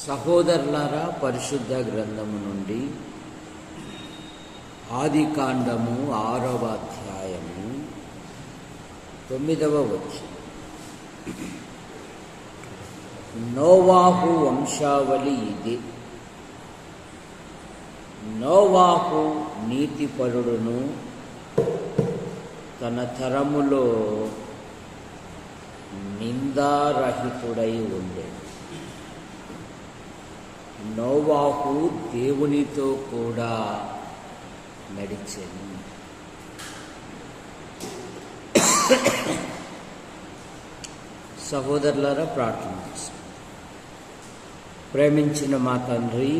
సహోదరులారా, పరిశుద్ధ గ్రంథము నుండి ఆదికాండము 6వ అధ్యాయము 9వ వచనం. నోవాహు వంశావళి ఇది. నోవాహు నీతిపరుడును తన తరములో నిందారహితుడై ఉండే. నోవాహు దేవునితో కూడా నడిచెను. సహోదరులారా, ప్రార్థన చేస్తాం. ప్రేమించిన మా తండ్రి,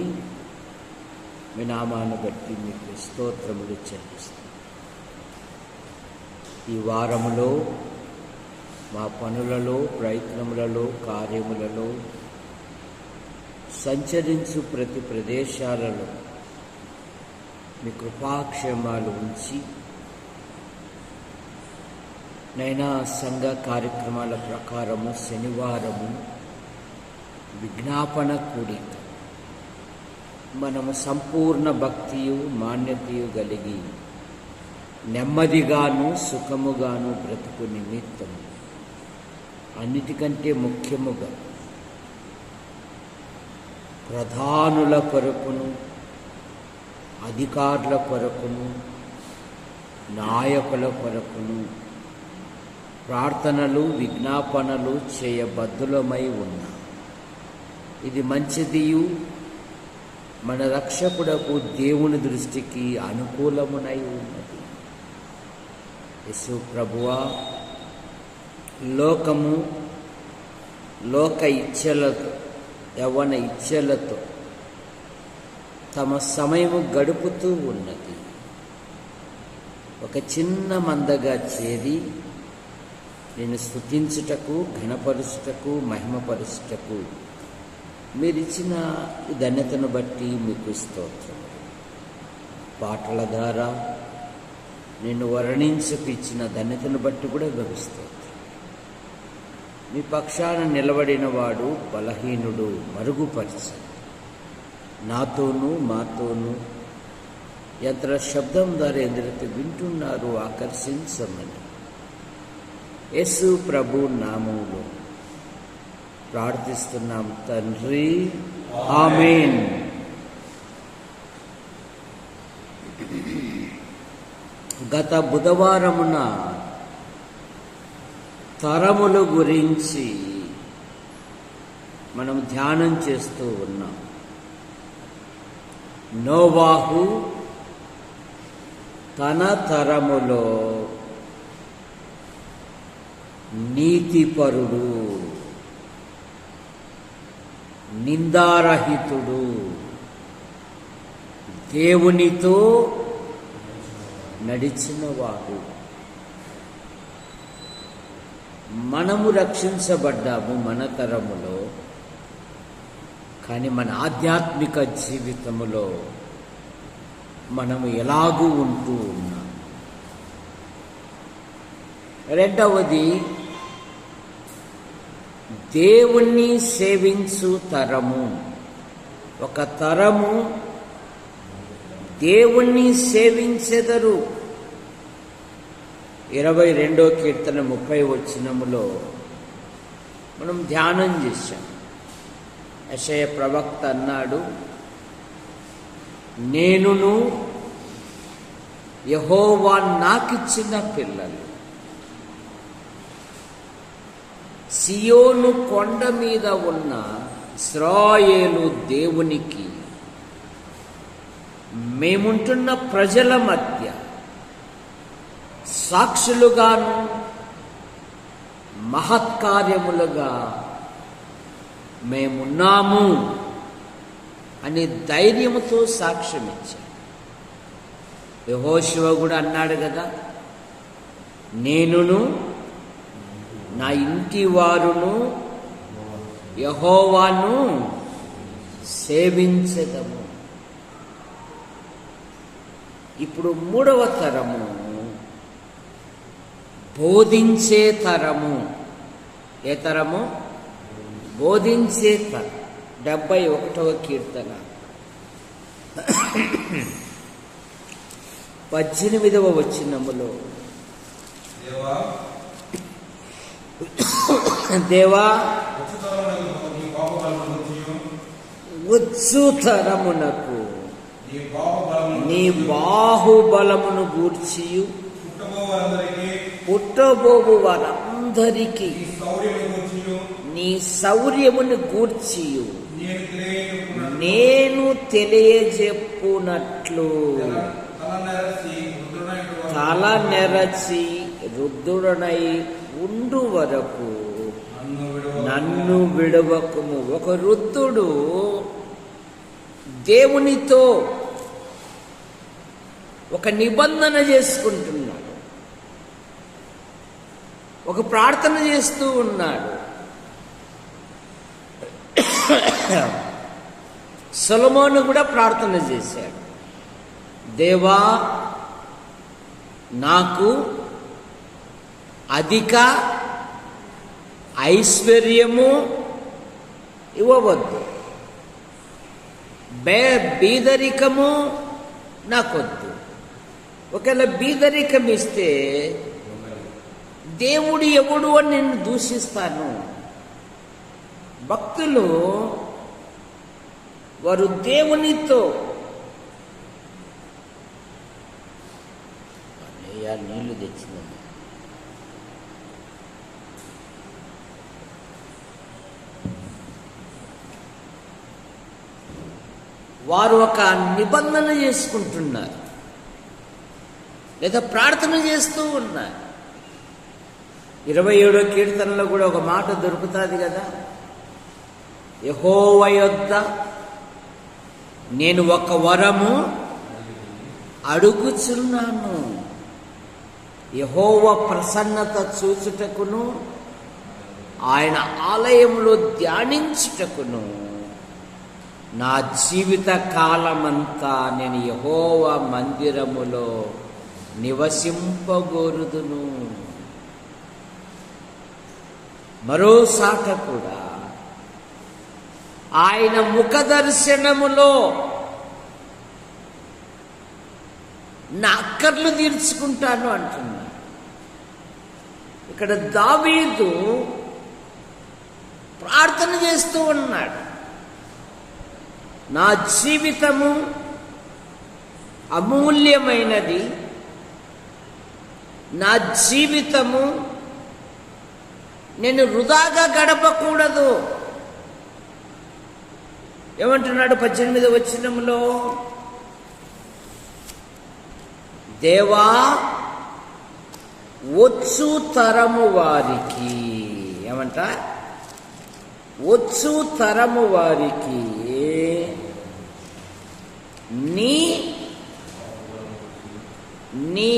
మీ నామాన్ని బట్టి మీకు స్తోత్రములు చెల్లిస్తాం. ఈ వారములో మా పనులలో, ప్రయత్నములలో, కార్యములలో సంచరించు ప్రతి ప్రదేశాలలో మీ కృపాక్షేమాలు ఉంచి నైనా సంఘ కార్యక్రమాల ప్రకారము శనివారము విజ్ఞాపన కూడిక మనము సంపూర్ణ భక్తియు మాన్యతయు కలిగి నెమ్మదిగాను సుఖముగాను బ్రతుకు నిమిత్తము అన్నిటికంటే ముఖ్యముగా ప్రధానుల కొరకును, అధికారుల కొరకును, నాయకుల కొరకును ప్రార్థనలు, విజ్ఞాపనలు చేయబద్ధులమై ఉన్నా. ఇది మంచిదియు మన రక్షకుడకు దేవుని దృష్టికి అనుకూలమునై ఉన్నది. యేసు ప్రభువా, లోకము లోక ఇచ్ఛలతో, యవ్వన ఇచ్ఛలతో తమ సమయము గడుపుతూ ఉన్నది. ఒక చిన్న మందగా చేరి నేను స్తుతించుటకు, ఘనపరుచుటకు, మహిమపరుచుటకు మీరిచ్చిన ధన్యతను బట్టి మీకు స్తోత్రం. పాటల ద్వారా నిన్ను వర్ణించపిచ్చిన ధన్యతను బట్టి కూడా స్తోత్రం. మీ పక్షాన నిలబడిన వాడు బలహీనుడు మరుగుపరచండి. నాతోనూ మాతోనూ యంత్ర శబ్దం ద్వారా ఎందరైతే వింటున్నారో ఆకర్షించమని యేసు ప్రభు నామములో ప్రార్థిస్తున్నాం తండ్రి, ఆమేన్. గత బుధవారమున తరముల గురించి మనం ధ్యానం చేస్తూ ఉన్నాం. నోవాహు తన తరములో నీతిపరుడు, నిందారహితుడు, దేవునితో నడిచినవాడు. మనము రక్షించబడ్డాము మన తరములో, కానీ మన ఆధ్యాత్మిక జీవితములో మనము ఎలాగూ ఉంటూ ఉన్నాం. రెండవది, దేవుణ్ణి సేవించు తరము. ఒక తరము దేవుణ్ణి సేవించెదరు. 22వ కీర్తన 30వ వచనములో మనం ధ్యానం చేశాం. యెషయా ప్రవక్త అన్నాడు, నేనును యెహోవా నాకిచ్చిన పిల్లలు సియోను కొండ మీద ఉన్న ఇశ్రాయేలు దేవునికి మేముంటున్న ప్రజల మధ్య సాక్షులుగాను మహత్కార్యములుగా మేమున్నాము అని ధైర్యముతో సాక్ష్యం ఇచ్చాడు. యెహోషువ కూడా అన్నాడు కదా, నేనును నా ఇంటి వారును యెహోవాను సేవించెదము. ఇప్పుడు 3వ తరము బోధించే తరము. ఏ తరము? బోధించే తరం. 71వ కీర్తన 18వ వచనములో, దేవా వచ్చు తరమునకు నీ బాహుబలమును గూర్చియు పుట్టబోవు వారందరికీ నీ శౌర్యమును గూర్చియు నేను తెలియజెప్పునట్లు తల నెరచి రుద్రుడనై ఉండు వరకు నన్ను విడవకుము. ఒక వృద్ధుడు దేవునితో ఒక నిబంధన చేసుకుంటున్నాడు, ఒక ప్రార్థన చేస్తూ ఉన్నాడు. సొలొమోను కూడా ప్రార్థన చేశాడు, దేవా నాకు అధిక ఐశ్వర్యము ఇవ్వవద్దు, బీదరికము నాకొద్దు. ఒకవేళ బీదరికం ఇస్తే దేవుడు ఎవడు అని నేను దూషిస్తాను. భక్తులు వారు దేవునితో నీళ్లు తెచ్చిందండి. వారు ఒక నిబంధన చేసుకుంటున్నారు లేదా ప్రార్థన చేస్తూ ఉన్నారు. 27వ కీర్తనలో కూడా ఒక మాట దొరుకుతుంది కదా, యెహోవా యొద్ద నేను ఒక వరము అడుగుచున్నాను, యెహోవా ప్రసన్నత చూచుటకును ఆయన ఆలయములో ధ్యానించుటకును నా జీవిత కాలమంతా నేను యెహోవా మందిరములో నివసింపగోరుదును. మరో సాట కూడా ఆయన ముఖ దర్శనములో నా అక్కర్లు తీర్చుకుంటాను అంటున్నాడు. ఇక్కడ దావీదు ప్రార్థన చేస్తూ ఉన్నాడు. నా జీవితము అమూల్యమైనది, నా జీవితము నేను వృధాగా గడపకూడదు. ఏమంటున్నాడు 18వ వచనంలో? దేవా, వచ్చు తరము వారికి, ఏమంట? వచ్చు తరము వారికి నీ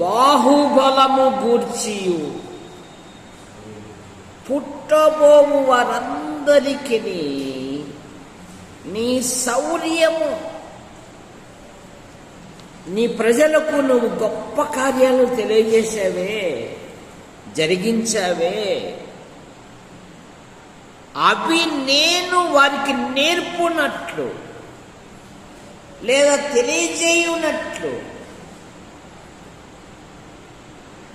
బాహుబలము గూర్చియు పుట్టబోవు వారందరికీ నీ శౌర్యము, నీ ప్రజలకు నువ్వు గొప్ప కార్యాలు తెలియజేశావే, జరిగించావే, అవి నేను వారికి నేర్పునట్లు లేదా తెలియజేయునట్లు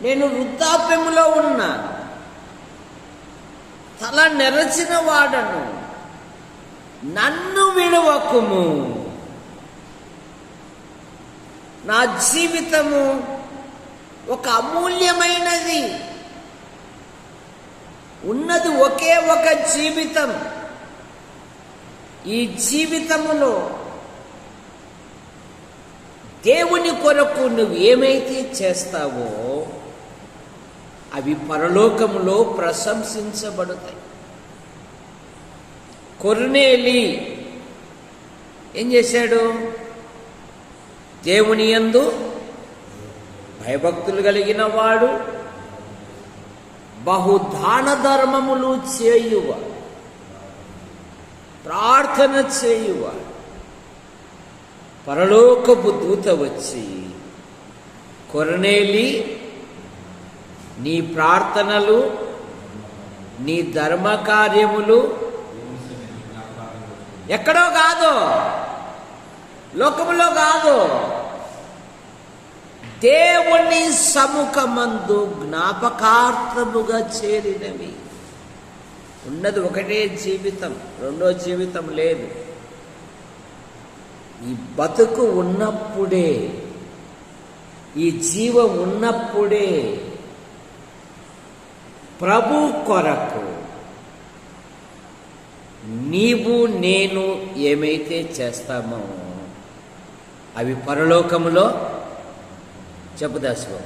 నేను వృద్ధాప్యములో ఉన్నాను, తల నెరచిన వాడను, నన్ను విడువకుము. నా జీవితము ఒక అమూల్యమైనది, ఉన్నది ఒకే ఒక జీవితం. ఈ జీవితములో దేవుని కొరకు నువ్వు ఏమైతే చేస్తావో అవి పరలోకములో ప్రశంసించబడతాయి. కొర్నేలి ఏం చేశాడు? దేవుని యందు భయభక్తులు కలిగిన వాడు, బహుదాన ధర్మములు చేయువాడు, ప్రార్థన చేయువాడు. పరలోకపు దూత వచ్చి, కొర్నేలి, నీ ప్రార్థనలు, నీ ధర్మ కార్యములు ఎక్కడో కాదు, లోకములో కాదు, దేవుని సముఖమందు జ్ఞాపకార్థముగా చేరినవి. ఉన్నది ఒకటే జీవితం, రెండో జీవితం లేదు. ఈ బతుకు ఉన్నప్పుడే, ఈ జీవం ఉన్నప్పుడే ప్రభు కొరకు నీవు నేను ఏమైతే చేస్తామో అవి పరలోకములో చెప్పుదాసు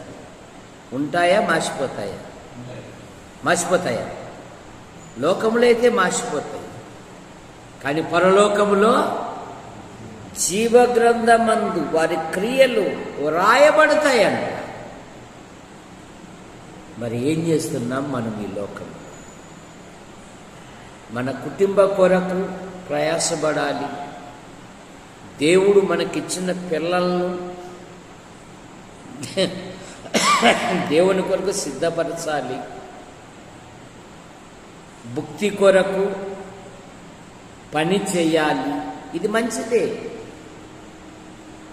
ఉంటాయా, మాసిపోతాయా? మాసిపోతాయా? లోకములో అయితే మాసిపోతాయి, కానీ పరలోకములో జీవగ్రంథమందు వారి క్రియలు వ్రాయబడతాయంట. మరి ఏం చేస్తున్నాం మనం ఈ లోకం? మన కుటుంబ కొరకు ప్రయాసపడాలి. దేవుడు మనకిచ్చిన పిల్లలను దేవుని కొరకు సిద్ధపరచాలి. భుక్తి కొరకు పని చేయాలి. ఇది మంచిదే,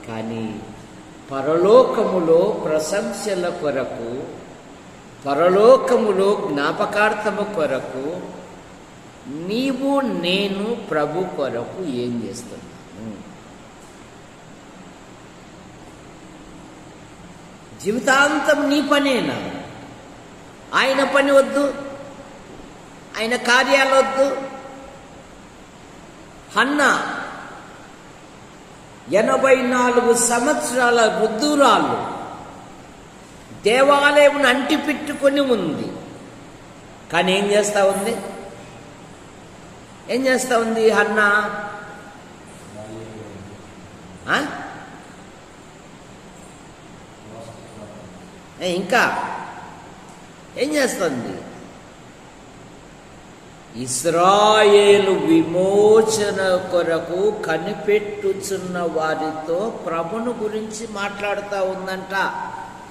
కానీ పరలోకములో ప్రశంసల కొరకు, పరలోకములో జ్ఞాపకార్థము కొరకు నీవు నేను ప్రభు కొరకు ఏం చేస్తున్నాను? జీవితాంతం నీ పనేనా? ఆయన పని వద్దు, ఆయన కార్యాలు వద్దు. హన్నా 84 సంవత్సరాల వృద్ధురాలు దేవాలయం అంటి పెట్టుకొని ఉంది. కానీ ఏం చేస్తా ఉంది? ఏం చేస్తా ఉంది హన్నా? ఇంకా ఏం చేస్తుంది? ఇశ్రాయేలు విమోచన కొరకు కనిపెట్టుచున్న వారితో ప్రభును గురించి మాట్లాడుతూ ఉందంట.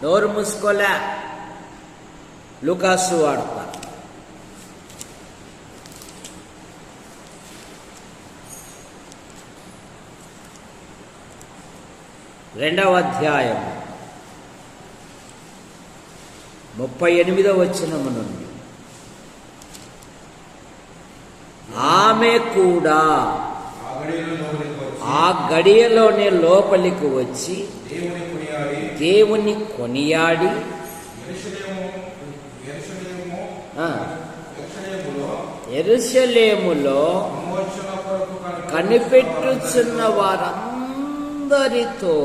నోరు మూసుకోలే. లూకాసు వార్త 2వ అధ్యాయం 38వ వచనము నుండి, ఆమె కూడా ఆ గడియలోనే లోపలికి వచ్చి దేవుని కొనియాడి యెరూషలేములో కనిపెట్టుచున్న వారందరితో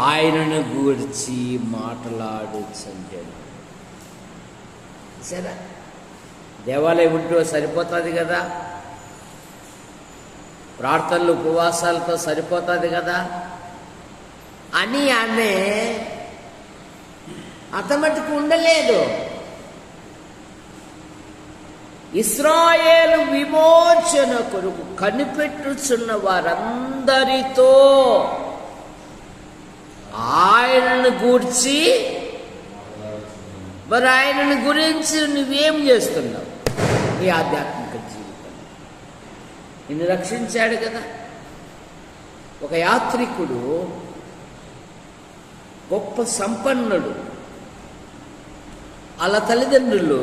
ఆయనను గూర్చి మాట్లాడుచుండెను. సరే, దేవాలయం ఉంటూ సరిపోతుంది కదా, ప్రార్థనలు ఉపవాసాలతో సరిపోతుంది కదా అని ఆమె అంతమట్టుకు ఉండలేదు. ఇశ్రాయేలు విమోచన కొరకు కనిపెట్టుచున్న వారందరితో ఆయనను గూర్చి, మరి ఆయనను గురించి నువ్వేం చేస్తున్నావు నీ ఆధ్యాత్మిక జీవితం? నిన్ను రక్షించాడు కదా. ఒక యాత్రికుడు, గొప్ప సంపన్నుడు, అలా తల్లిదండ్రులు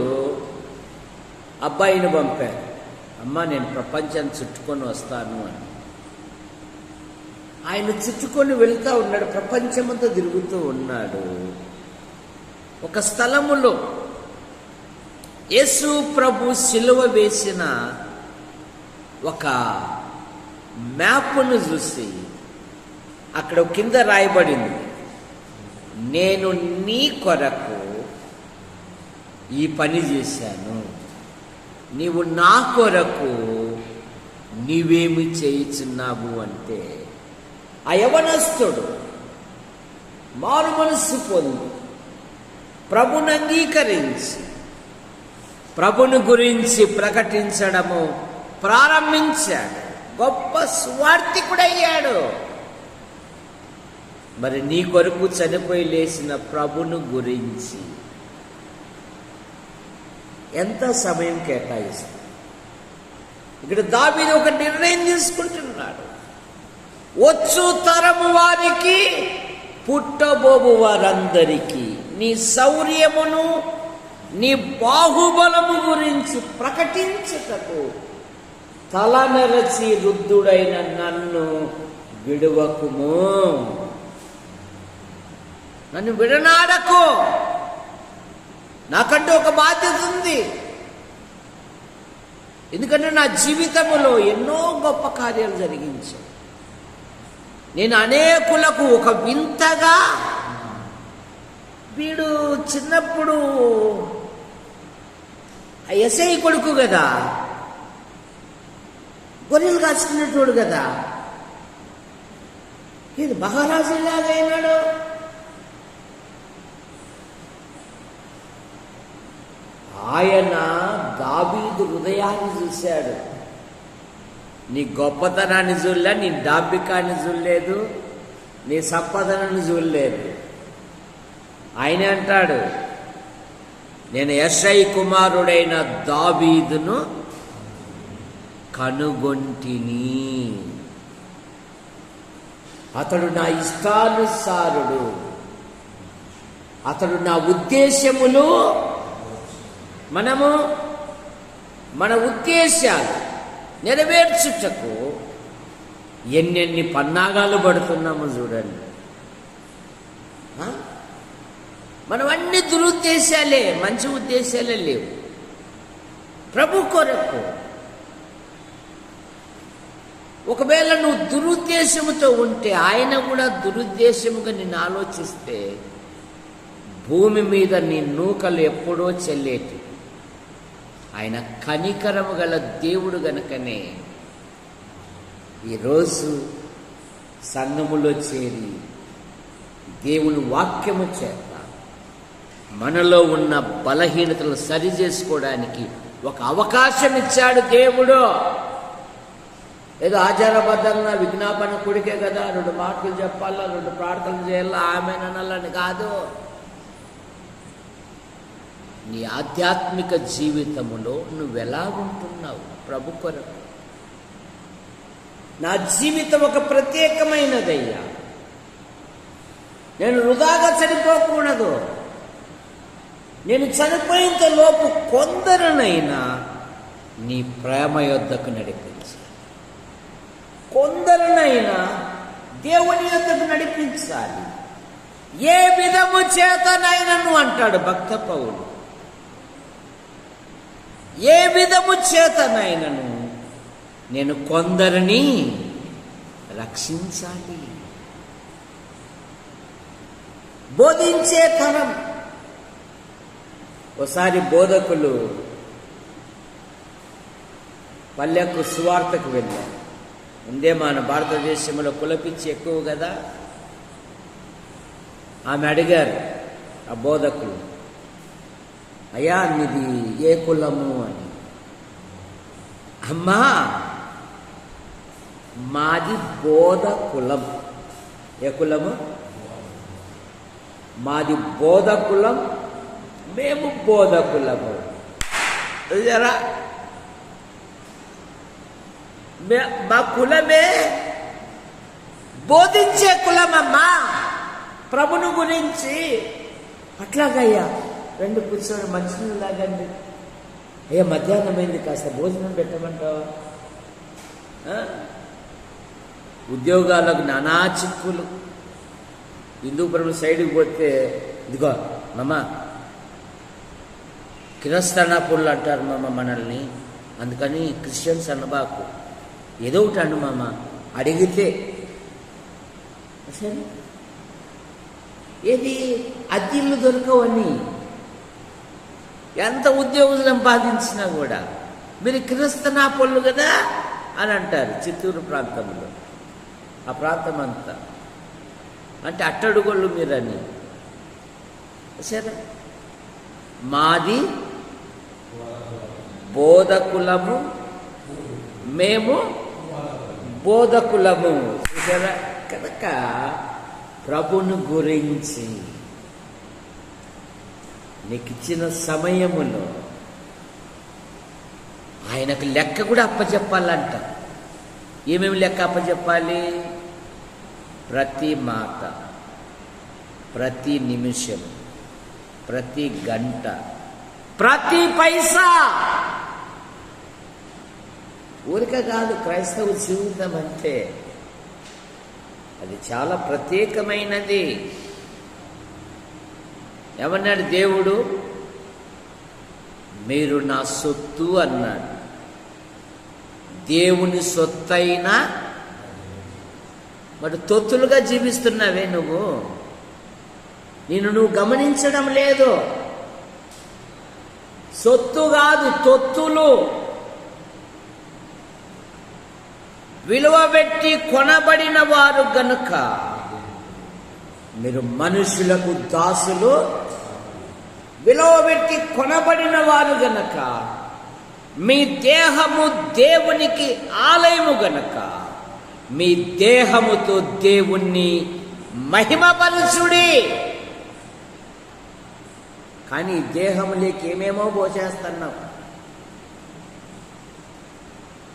అబ్బాయిని పంపారు, అమ్మ నేను ప్రపంచాన్ని చుట్టుకొని వస్తాను అని. ఆయన చుట్టుకొని వెళ్తూ ఉన్నాడు, ప్రపంచమంతా తిరుగుతూ ఉన్నాడు. ఒక స్థలములో యేసు ప్రభు సిలువ వేసిన ఒక మ్యాప్ను చూసి అక్కడ కింద రాయబడింది, నేను నీ కొరకు ఈ పని చేశాను, నీవు నా కొరకు నీవేమి చేయుచున్నావు అంటే, ఆ యవనస్తుడు మారు మనస్సు పొంది ప్రభుని అంగీకరించి ప్రభుని గురించి ప్రకటించడము ప్రారంభించాడు. గొప్ప సువార్తికుడయ్యాడు. మరి నీ కొరకు చనిపోయి లేచిన ప్రభును గురించి ఎంత సమయం కేటాయిస్తుంది? ఇక్కడ దావీదు ఒక నిర్ణయం తీసుకుంటున్నాడు. వచ్చు తరము వారికి, పుట్టబోబు వారందరికీ నీ శౌర్యమును నీ బాహుబలము గురించి ప్రకటించుటకు తలనెరచి రుద్ధుడైన నన్ను విడువకుము. నన్ను విడనాడకు. నాకంటూ ఒక బాధ్యత ఉంది. ఎందుకంటే నా జీవితంలో ఎన్నో గొప్ప కార్యాలు జరిగించాను. నేను అనేకులకు ఒక వింతగా, వీడు చిన్నప్పుడు ఎస్ఐ కొడుకు కదా, గొర్రెలు కాచుకునేటోడు కదా, ఇది మహారాజులాగా అయినాడు. ఆయన దావీదు హృదయాన్ని చూశాడు. నీ గొప్పతనాన్ని చూడలే, నీ డాంబికాన్ని చూడలేదు, నీ సంపదనను చూడలేదు. ఆయన అంటాడు, నేను యెషై కుమారుడైన దావీదును కనుగొంటిని, అతడు నా ఇష్టానుసారుడు, అతడు నా ఉద్దేశములు, మనము మన ఉద్దేశాలు నెరవేర్చుటకు ఎన్నెన్ని పన్నాగాలు పడుతున్నాము చూడండి. మనం అన్ని దురుద్దేశాలే, మంచి ఉద్దేశాలే లేవు. ప్రభు కొరకు ఒకవేళ నువ్వు దురుద్దేశముతో ఉంటే, ఆయన కూడా దురుద్దేశముగా నిన్ను ఆలోచిస్తే, భూమి మీద నీ నూకలు ఎప్పుడో చెల్లేటి. ఆయన కనికరము గల దేవుడు గనుకనే ఈరోజు సంఘములో చేరి దేవుని వాక్యము చేత మనలో ఉన్న బలహీనతలు సరి చేసుకోవడానికి ఒక అవకాశం ఇచ్చాడు దేవుడు. ఏదో ఆచారబద్ధంగా విజ్ఞాపన కొడికే కదా, 2 మాటలు చెప్పాలా, 2 ప్రార్థనలు చేయాలా, ఆమెననాలని కాదు. నీ ఆధ్యాత్మిక జీవితములో నువ్వెలా ఉంటున్నావు ప్రభు కొరకు? నా జీవితం ఒక ప్రత్యేకమైనదయ్యా, నేను వృధాగా చనిపోకూడదు. నేను చనిపోయేంత లోపు కొందరినైనా నీ ప్రేమ యొద్దకు నడిపించాలి, కొందరినైనా దేవుని యొద్దకు నడిపించాలి. ఏ విధము చేతనైనను అంటాడు భక్త పౌలు, ఏ విధము చేతనైనను నేను కొందరిని రక్షించాలి. బోధించే తరం. ఒకసారి బోధకులు పల్లెకు సువార్తకు వెళ్ళారు. ముందే మన భారతదేశంలో కులపిచ్చి ఎక్కువ కదా. ఆమె అడిగారు ఆ బోధకులు, అయ్యా మీది ఏ కులము అని. అమ్మా మాది బోధ కులం. ఏ కులము? మాది బోధ కులం, మేము బోధ కులము. జరా మా కులమే బోధించే కులమమ్మా ప్రభుని గురించి. అట్లాగయ్యా, 2 కూర్చొని మంచినీళ్ళు తాగండి. అయ్యా మధ్యాహ్నమైంది, కాస్త భోజనం పెట్టమంటావా? ఉద్యోగాలకు నానా చిక్కులు. హిందూపురం సైడ్కి పోతే ఇదిగో మమ్మ కిరస్థానాపురులు అంటారు మామ మనల్ని, అందుకని క్రిస్టియన్స్ అనబాకు, ఏదో ఒకటి అను మామ అడిగితే. సరే ఏది అద్దెళ్ళు దొరకవని, ఎంత ఉద్యోగం సంపాదించినా కూడా మీరు క్రిస్తనాపొళ్ళు కదా అని అంటారు. చిత్తూరు ప్రాంతంలో ఆ ప్రాంతం అంతా అంటే అట్టడుగోళ్ళు మీరని. సరే మాది బోధకులము, మేము బోధకులము. సరే కనుక ప్రభును గురించి నీకు ఇచ్చిన సమయములో ఆయనకు లెక్క కూడా అప్పచెప్పాలంట. ఏమేమి లెక్క అప్పచెప్పాలి? ప్రతి మాట, ప్రతి నిమిషం, ప్రతి గంట, ప్రతి పైసా. ఊరిక కాదు క్రైస్తవ జీవితం అంటే, అది చాలా ప్రత్యేకమైనది. ఏమన్నాడు దేవుడు? మీరు నా సొత్తు అన్నాడు. దేవుని సొత్తైనా మరి తొత్తులుగా జీవిస్తున్నావే నువ్వు. నువ్వు గమనించడం లేదు. సొత్తు కాదు, తొత్తులు. విలువ పెట్టి కొనబడిన వారు గనుక మీరు మనుషులకు దాసులు. విలువ పెట్టి కొనబడిన వారు గనక మీ దేహము దేవునికి ఆలయము గనక మీ దేహముతో దేవుణ్ణి మహిమపరచుడి. కానీ దేహములోకి ఏమేమో పోసేస్తున్నాం.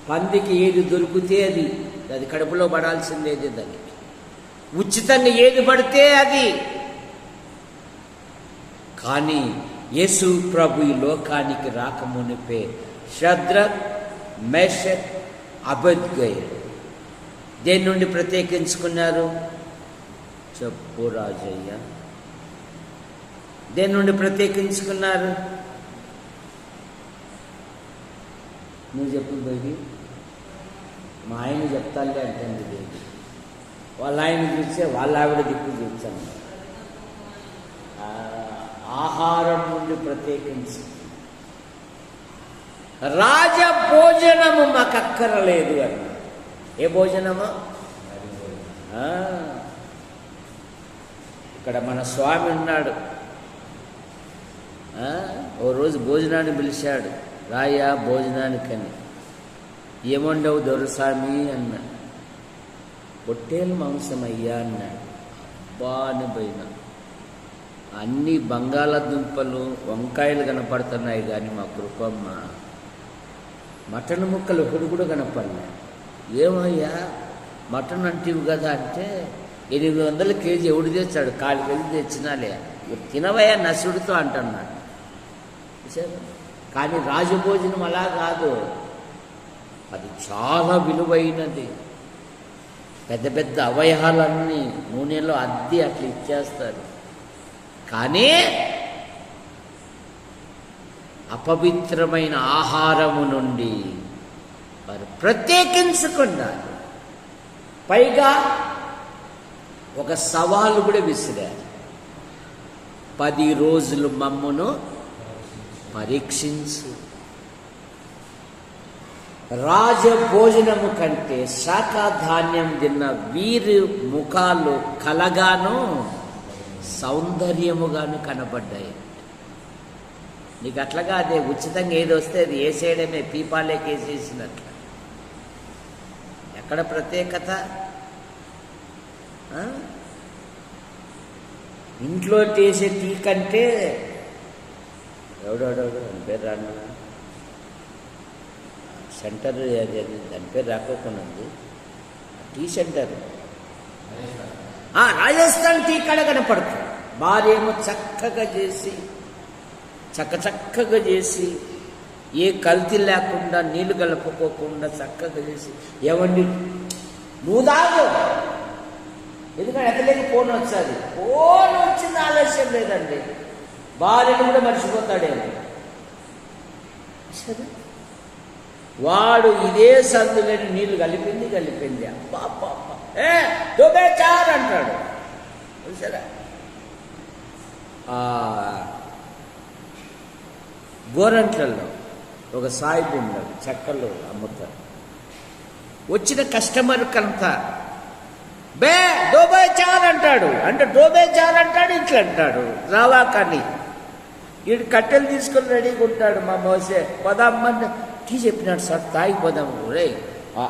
పందికి ఏది దొరికితే అది కడుపులో పడాల్సిందేది. దానికి ఉచితంగా ఏది పడితే అది. కానీ యేసు ప్రభు ఈ లోకానికి రాకమునిపే షద్రక్, మేషక్, అబేద్నెగో దేని నుండి ప్రత్యేకించుకున్నారు? చెప్పు రాజయ్య, దేని నుండి ప్రత్యేకించుకున్నారు? నువ్వు చెప్పు బేబీ. మా ఆయన చెప్తాలే అంటుంది బేబీ. వాళ్ళ ఆయన చూస్తే వాళ్ళ ఆవిడ దిక్కు చూచాను. ఆహారం నుండి ప్రత్యేకించి రాజ భోజనము మాకు అక్కరలేదు అన్న. ఏ భోజనము? ఇక్కడ మన స్వామి ఉన్నాడు. ఓ రోజు భోజనాన్ని పిలిచాడు. రాయా భోజనానికని. ఏమండవు దొరసామి అన్నాడు. పొట్టేలు మాంసం అయ్యా అన్నాడు. అబ్బా అని పోయినా. అన్ని బంగాళాదుంపలు వంకాయలు కనపడుతున్నాయి కానీ మా కృపమ్మ మటన్ ముక్కలు ఒకటి కూడా కనపడలే. ఏమయ్యా మటన్ అంటివి కదా అంటే 800 కేజీ ఎవడు తెచ్చాడు, 4 కేజీ తెచ్చినాలే, తినవయ్యా నసుడితో అంటున్నాడు. కానీ రాజభోజనం అలా కాదు, అది చాలా విలువైనది. పెద్ద పెద్ద అవయవాలన్నీ నూనెలో అద్ది అట్లా ఇచ్చేస్తారు. కానీ అపవిత్రమైన ఆహారము నుండి వారు ప్రత్యేకించుకున్నారు. పైగా ఒక సవాలు కూడా విసిరారు. 10 రోజులు మమ్మును పరీక్షించు. రాజభోజనము కంటే శాఖాధాన్యం తిన్న వీరి ముఖాలు కలగాను సౌందర్యముగాను కనబడ్డాయి. నీకు అట్లాగా అదే ఉచితంగా ఏది వస్తే అది వేసేయడమే, పీపాలేకేసేసినట్లు. ఎక్కడ ప్రత్యేకత? ఇంట్లో చేసే టీ కంటే ఎవడెవడెవడు దాని పేరు రాను సెంటర్, దాని పేరు రాకోకున్నది, టీ సెంటర్, రాజస్థాన్ టీ కాడ కనపడుతుంది. భార్యేమో చక్కగా చేసి చక్కగా చేసి ఏ కల్తీ లేకుండా నీళ్లు కలుపుకోకుండా చక్కగా చేసి, ఏమండి నువ్వు తాగు, ఎందుకంటే ఎక్కలేక ఫోన్ వచ్చేది, ఫోన్ వచ్చింది ఆలస్యం లేదండి, భార్యను కూడా మర్చిపోతాడేమో. సరే వాడు ఇదే సందులని నీళ్లు కలిపింది అబ్బా దోబే చార్ అంటాడు. సరే గోరంట్లలో ఒక సాయిబు ఉన్నాడు, చెక్కలు అమ్ముతారు. వచ్చిన కస్టమర్ కంతా డోబే చార్ అంటాడు. అంటే డోబే చార్ అంటాడు, ఇట్లా అంటాడు రావా. కానీ వీడు కట్టెలు తీసుకొని రెడీగా ఉంటాడు. మా మోసే పదమ్మని టీ చెప్పినాడు సార్, తాగిపోదాము. రే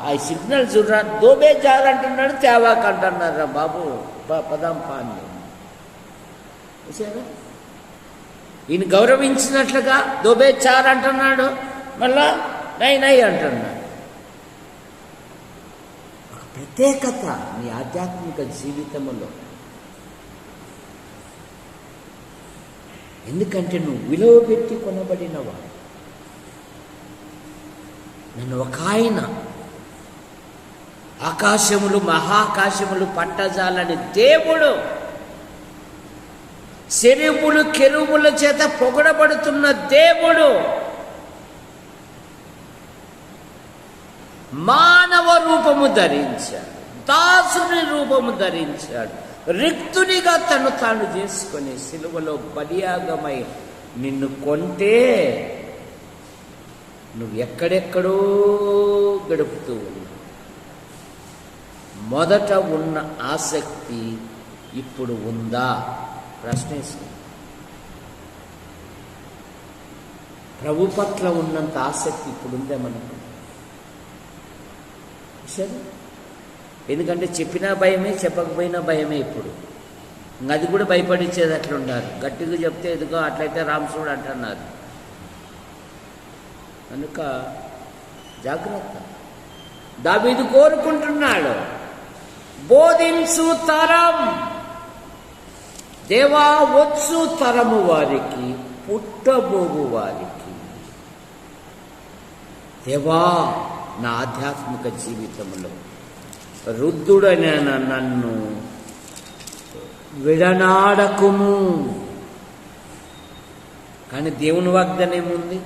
ఆ సిగ్నల్ చూడరా, దోబే చార్ అంటున్నాడు, తేవాక అంటున్నారా బాబు, పదాం పాన్ని. చూసారా ఈయన గౌరవించినట్లుగా దోబే చార్ అంటున్నాడు, మళ్ళా నై అంటున్నాడు. ఒక ప్రత్యేకత నీ ఆధ్యాత్మిక జీవితంలో. ఎందుకంటే నువ్వు విలువ పెట్టి కొనబడినవా. నన్ను ఒక ఆయన ఆకాశములు మహాకాశములు పట్టజాలని దేవుడు శరీరులు కెరూబుల చేత పొగడబడుతున్న దేవుడు మానవ రూపము ధరించాడు, దాసుని రూపము ధరించాడు, రిక్తునిగా తను తాను చేసుకొని సిలువలో బలియాగమై నిన్ను కొంటే నువ్వు ఎక్కడెక్కడో గడుపుతూ ఉన్నావు. మొదట ఉన్న ఆసక్తి ఇప్పుడు ఉందా? ప్రశ్నిస్తుంది. ప్రభు పట్ల ఉన్నంత ఆసక్తి ఇప్పుడు ఉందే మనకు? సరే, ఎందుకంటే చెప్పినా భయమే, చెప్పకపోయినా భయమే. ఇప్పుడు అది కూడా భయపడించేది అట్లున్నారు. గట్టిగా చెప్తే ఎదుగో అట్లయితే రామసుడు అంటున్నారు. కనుక జాగ్రత్త. దావీదు కోరుకుంటున్నాడు, బోధించు తరం, దేవా వచ్చు తరము వారికి, పుట్టబోగు వారికి. దేవా నా ఆధ్యాత్మిక జీవితంలో రుద్ధుడైన నన్ను విడనాడకుము. కానీ దేవుని వాగ్దానం ఏముంది?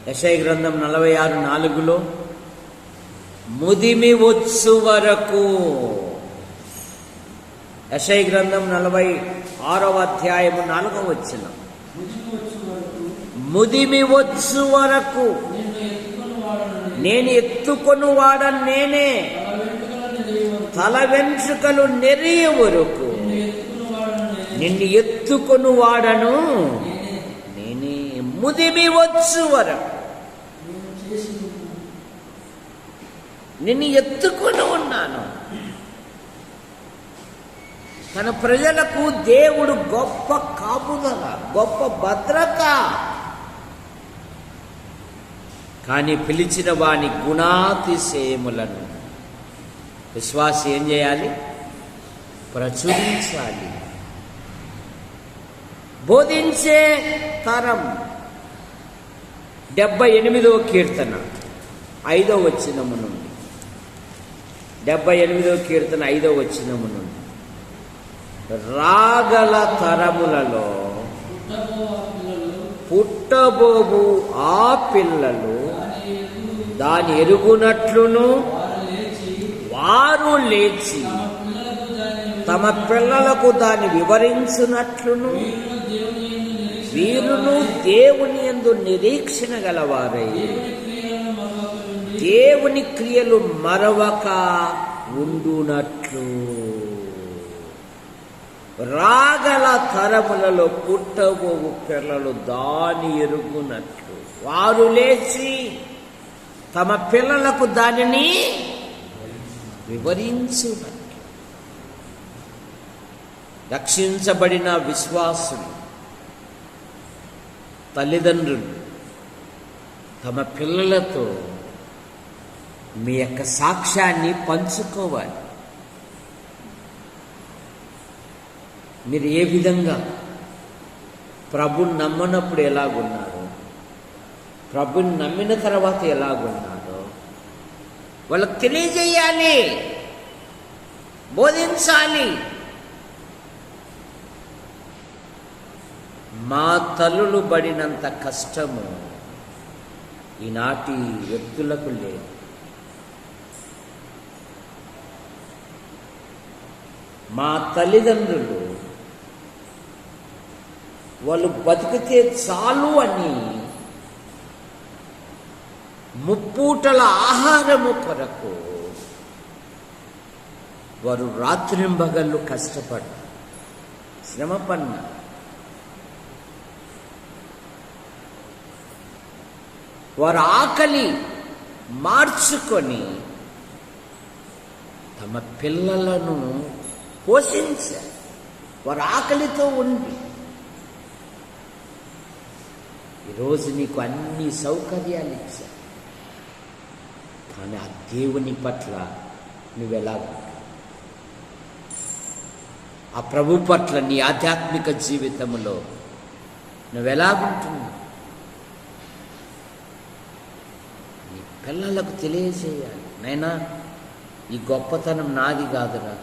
యెషయా గ్రంథం 46:4 ముదిమి వచ్చు వరకు. యెషయా గ్రంథం 46:4 ముదిమి వచ్చు వరకు నేను ఎత్తుకొని వాడను నేనే, తల వెంట్రుకలు నెరియ వరకు నిన్ను ఎత్తుకొని వాడను నేనే. ముదిమి వచ్చు వరకు నిన్ను ఎత్తుకొని ఉన్నాను. తన ప్రజలకు దేవుడు గొప్ప కాపుదల, గొప్ప భద్రత. కానీ పిలిచిన వాని గుణాతిశయములను విశ్వాసి ఏం చేయాలి? ప్రచురించాలి. బోధించే తరం. 78వ కీర్తన 5వ వచనము నుండి, 78వ కీర్తన 5వ వచనము నుండి, రాగల తరములలో పుట్టబోవు ఆ పిల్లలు దాని ఎరుగునట్లును, వారు లేచి తమ పిల్లలకు దాన్ని వివరించునట్లును, వీరును దేవుని యందు నిరీక్షణ గలవారై దేవుని క్రియలు మరవక ఉండునట్లు. రాగల తరములలో పుట్టబోవు పిల్లలు దాని ఎరుగునట్లు, వారు లేచి తమ పిల్లలకు దానిని వివరించునట్లు. రక్షించబడిన విశ్వాసులు, తల్లిదండ్రులు తమ పిల్లలతో మీ యొక్క సాక్ష్యాన్ని పంచుకోవాలి. మీరు ఏ విధంగా ప్రభుని నమ్మనప్పుడు ఎలాగున్నారో, ప్రభుని నమ్మిన తర్వాత ఎలాగున్నారో వాళ్ళకు తెలియజేయాలి, బోధించాలి. మా తల్లులు పడినంత కష్టము ఈనాటి వ్యక్తులకు లేదు. మా తల్లిదండ్రులు వాళ్ళు బతికితే చాలు అని ముప్పూటల ఆహారము కొరకు వారు రాత్రింబగళ్ళు కష్టపడ్డారు, శ్రమపడ్డారు. వారు ఆకలి మార్చుకొని తమ పిల్లలను పోషించారు. వారు ఆకలితో ఉండి, ఈరోజు నీకు అన్ని సౌకర్యాలు ఇచ్చారు, కానీ ఆ దేవుని పట్ల నువ్వెలా ఉంటావు? ఆ ప్రభు పట్ల నీ ఆధ్యాత్మిక జీవితంలో నువ్వెలాగుంటున్నావు? నీ పిల్లలకు తెలియజేయాలి, నైనా ఈ గొప్పతనం నాది కాదురా,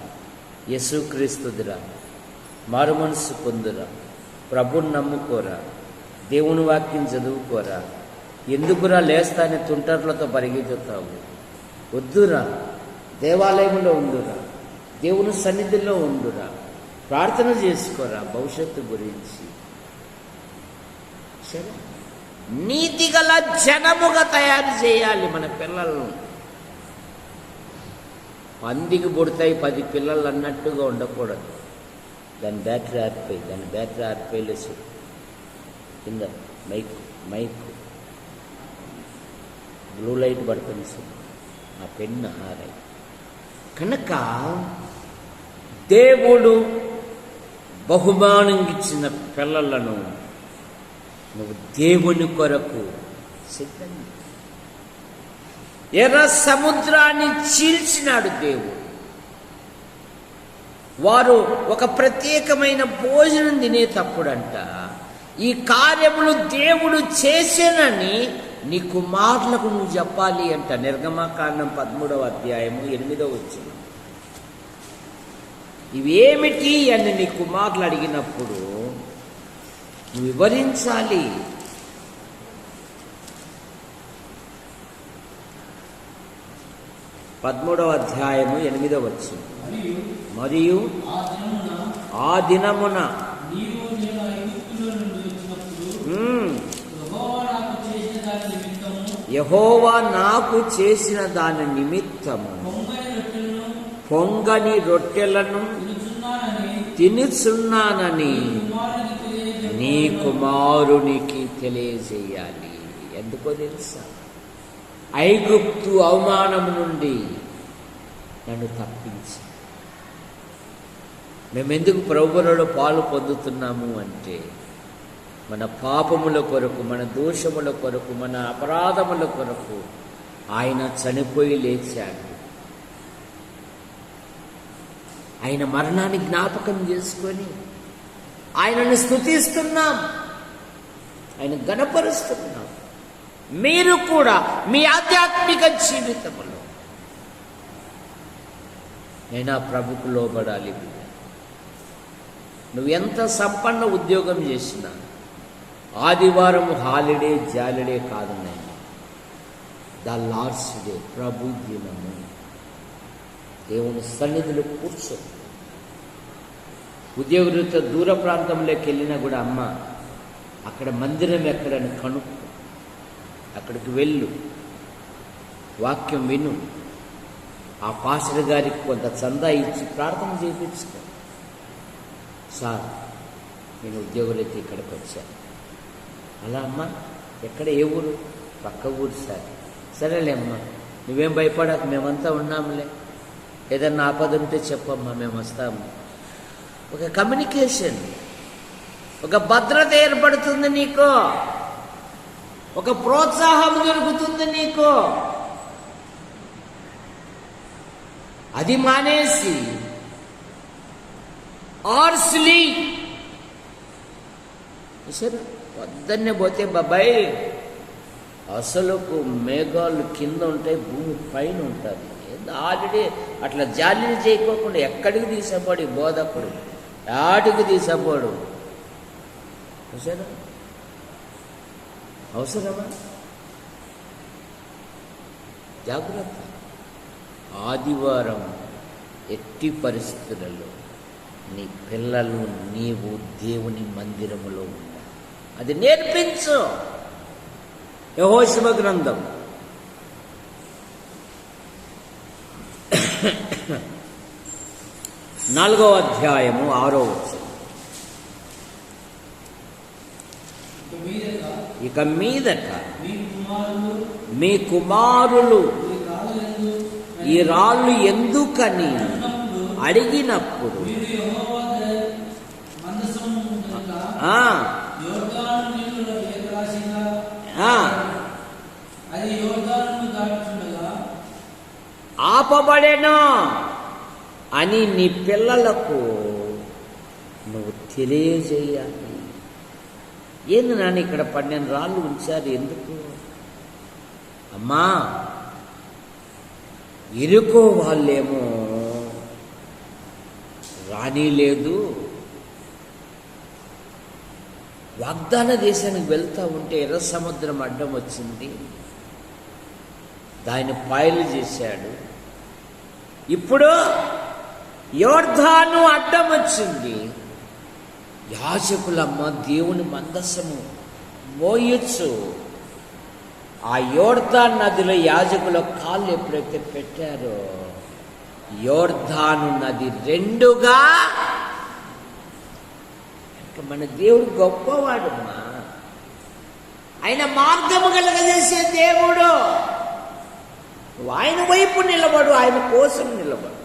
యేసుక్రీస్తుదిరా, మారు మనసు పొందురా, ప్రభుని నమ్ముకోరా, దేవుని వాక్యం చదువుకోరా. ఎందుకురా లేస్తానే తుంటర్లతో పరిగెత్తుతావు? వద్దురా, దేవాలయంలో ఉండురా, దేవుని సన్నిధిలో ఉండురా, ప్రార్థన చేసుకోరా భవిష్యత్తు గురించి. సరే, నీతిగల జనముగా తయారు చేయాలి మన పిల్లలను. పందికి పుడతాయి 10 పిల్లలు అన్నట్టుగా ఉండకూడదు. దాని బ్యాటరీ ఆరిపోయలేసి కింద మైక్ బ్లూ లైట్ పడుతుంది సార్, ఆ పెన్ను ఆరాయి. కనుక దేవుడు బహుమానం ఇచ్చిన పిల్లలను నువ్వు దేవుని కొరకు సిద్ధంగా. ఎర్ర సముద్రాన్ని చీల్చినాడు దేవుడు. వారు ఒక ప్రత్యేకమైన భోజనం తినేటప్పుడంట ఈ కార్యములు దేవుడు చేసేనని నీ కుమారులకు నువ్వు చెప్పాలి అంట. నిర్గమకాండం 13వ అధ్యాయము 8వ వచనం. ఇవేమిటి అని నీ కుమారులు అడిగినప్పుడు నువ్వు వివరించాలి. పదమూడవ అధ్యాయము 8వ వచనం. మరియు ఆ దినమున యెహోవా నాకు చేసిన దాని నిమిత్తము పొంగని రొట్టెలను తినుచున్నానని నీ కుమారునికి తెలియజేయాలి. ఎందుకో తెలుసా? ఐగుప్తు అవమానం నుండి నన్ను తప్పించి. మేమెందుకు ప్రభువులలో పాలు పొందుతున్నాము అంటే మన పాపముల కొరకు, మన దోషముల కొరకు, మన అపరాధముల కొరకు ఆయన చనిపోయి లేచాడు. ఆయన మరణాన్ని జ్ఞాపకం చేసుకొని ఆయనను స్తుతిస్తున్నాం, ఆయన గణపరుస్తున్నాం. మీరు కూడా మీ ఆధ్యాత్మిక జీవితంలో అయినా ప్రభుకు లోబడాలి. నువ్వు ఎంత సంపన్న ఉద్యోగం చేసినా ఆదివారం హాలిడే జాలిడే కాదు నాయన. ద లార్డ్స్ డే, ప్రభు దినము. దేవుని సన్నిధిలో కూర్చో. ఉద్యోగరీత్యా దూర ప్రాంతంలోకి వెళ్ళినా కూడా అమ్మ అక్కడ మందిరం ఎక్కడని కనుక్కో, అక్కడికి వెళ్ళు, వాక్యం విను, ఆ పాస్టర్ గారికి కొంత చందా ఇచ్చి ప్రార్థన చేయించుకో. సార్ నేను ఉద్యోగులైతే ఇక్కడికి వచ్చాను. అలా అమ్మ ఎక్కడ, ఏ ఊరు? పక్క ఊరు సార్. సరేలే అమ్మ, నువ్వేం భయపడక, మేమంతా ఉన్నాములే, ఏదన్నా ఆపద ఉంటే చెప్పమ్మా, మేము వస్తాము. ఒక కమ్యూనికేషన్, ఒక భద్రత ఏర్పడుతుంది నీకు, ఒక ప్రోత్సాహం దొరుకుతుంది నీకు. అది మానేసి ఆర్స్లీ సరే వద్దన్నే పోతే బాబాయ్ అసలుకు మేఘాలు కింద ఉంటాయి, భూమి పైన ఉంటుంది. ఆల్రెడీ అట్లా జాలిని చేయకోకుండా ఎక్కడికి తీసేపోడు బోధకుడు, ఆటికి తీసేపోడు. అవసరమా? జాగ్రత్త. ఆదివారం ఎట్టి పరిస్థితులలో నీ పిల్లలు, నీవు దేవుని మందిరములో ఉండాలి. అది నేర్పించు. యెహోషువ గ్రంథం 4వ అధ్యాయము 6వ వచనం. ఇక మీదట మీ కుమారులు ఈ రాళ్ళు ఎందుకని అడిగినప్పుడు ఆపబడెను అని నీ పిల్లలకు నువ్వు తెలియజేయాలి. ఏంది నాన్న ఇక్కడ 12 రాళ్ళు ఉంచారు ఎందుకు? అమ్మా ఇరుకో వాళ్ళేమో రానీలేదు, వాగ్దాన దేశానికి వెళ్తా ఉంటే ఎర్ర సముద్రం అడ్డం వచ్చింది, దాన్ని పాయలు చేశాడు. ఇప్పుడు యోర్దాను అడ్డం వచ్చింది. యాజకులమ్మ దేవుని మందస్సము మోయొచ్చు. ఆ యోర్దాను నదిలో యాజకుల కాళ్ళు ఎప్పుడైతే పెట్టారో యోర్దాను నది 2గా. మన దేవుడు గొప్పవాడమ్మా, ఆయన మార్గము కలగజేసే దేవుడు. ఆయన వైపు నిలబడు, ఆయన కోసం నిలబడు.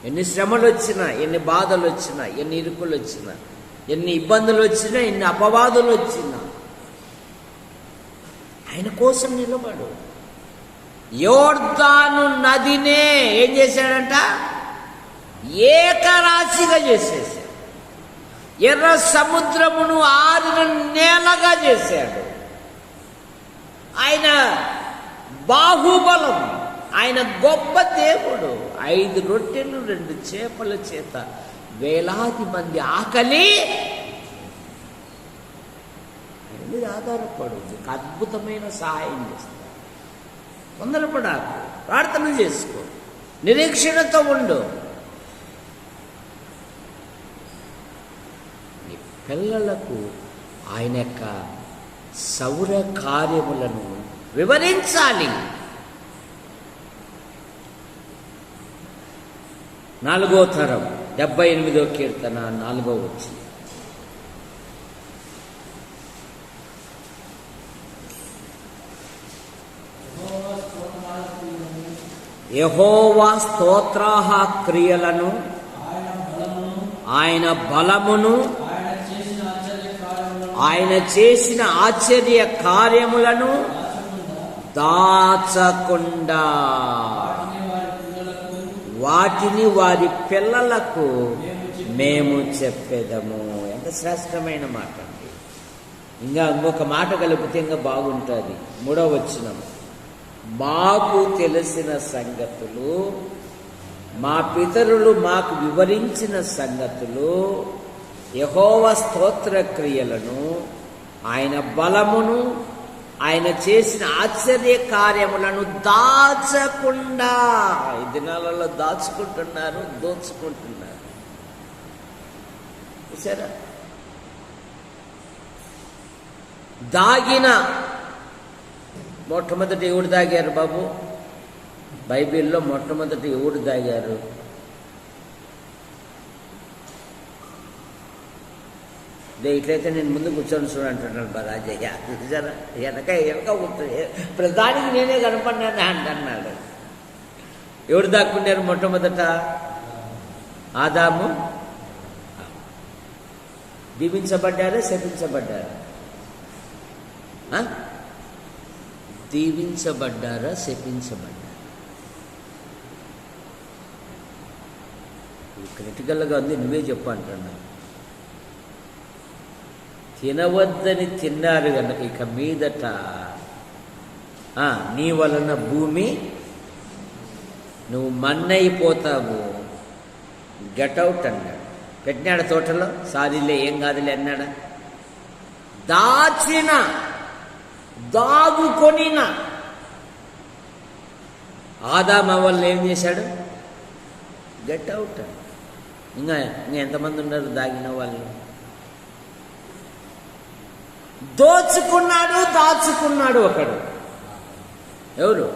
ఎన్ని శ్రమలు వచ్చినా, ఎన్ని బాధలు వచ్చినా, ఎన్ని ఇరుకులు వచ్చినా, ఎన్ని ఇబ్బందులు వచ్చినా, ఎన్ని అపవాదులు వచ్చినా ఆయన కోసం నిలబడు. యోర్దాను నదినే ఏం చేశాడంట? ఏకరాశిగా చేసేసాడు. ఎర్ర సముద్రమును ఆరిన నేలగా చేశాడు. ఆయన బాహుబలం, ఆయన గొప్ప దేవుడు. 5 రొట్టెలు 2 చేపల చేత వేలాది మంది ఆకలి మీద ఆధారపడు. అద్భుతమైన సహాయం చేస్తాడు. తొందరపడాకు, ప్రార్థన చేసుకో, నిరీక్షణతో ఉండు. నీ పిల్లలకు ఆయన యొక్క సౌర కార్యములను వివరించాలి. 4వ తరం 78వ కీర్తన 4వ వచనం. యెహోవా స్తోత్రాహ క్రియలను, ఆయన బలమును, ఆయన చేసిన ఆశ్చర్య కార్యములను దాచకుండా వాటిని వారి పిల్లలకు మేము చెప్పేదము. ఎంత శ్రేష్టమైన మాట అండి. ఇంకా ఇంకొక మాట కలిపితే ఇంకా బాగుంటుంది. 3వ వచనం, మాకు తెలిసిన సంగతులు, మా పితరులు మాకు వివరించిన సంగతులు, యెహోవా స్తోత్ర క్రియలను, ఆయన బలమును, ఆయన చేసిన ఆశ్చర్య కార్యములను దాచకుండా. ఈ దినాలలో దాచుకుంటున్నారు, దోచుకుంటున్నారు. చూసారా? దాగిన మొట్టమొదటి ఎవడు దాగారు బాబు? బైబిల్లో మొట్టమొదటి ఎవడు దాగారు? ఇట్లయితే నేను ముందు కూర్చొని చూడంటున్నాను రాజయ్య. చూసారా? వెనక కూర్చొని ప్రధానికి నేనే కనపడినాను అంటున్నాడు. ఎవడు దాక్కున్నారు మొట్టమొదట? ఆదాము. దీవించబడ్డారా శపించబడ్డారా? దీవించబడ్డారా శపించబడ్డారా? క్రిటికల్గా ఉంది, నువ్వే చెప్పు అంటున్నా. తినవద్దని తిన్నారు కనుక ఇక మీదట నీ వలన భూమి నువ్వు మన్నైపోతావు, గెటౌట్ అన్నాడు. పెట్టినాడు తోటలో, సారీలే ఏం కాదులే అన్నాడా? దాగుకొనిన ఆదాము వల్ల ఏం చేశాడు? గెటౌట్. ఇంకా ఎంతమంది ఉన్నారు దాగిన వాళ్ళు? దాచుకున్నాడు ఒకడు. ఎవరు?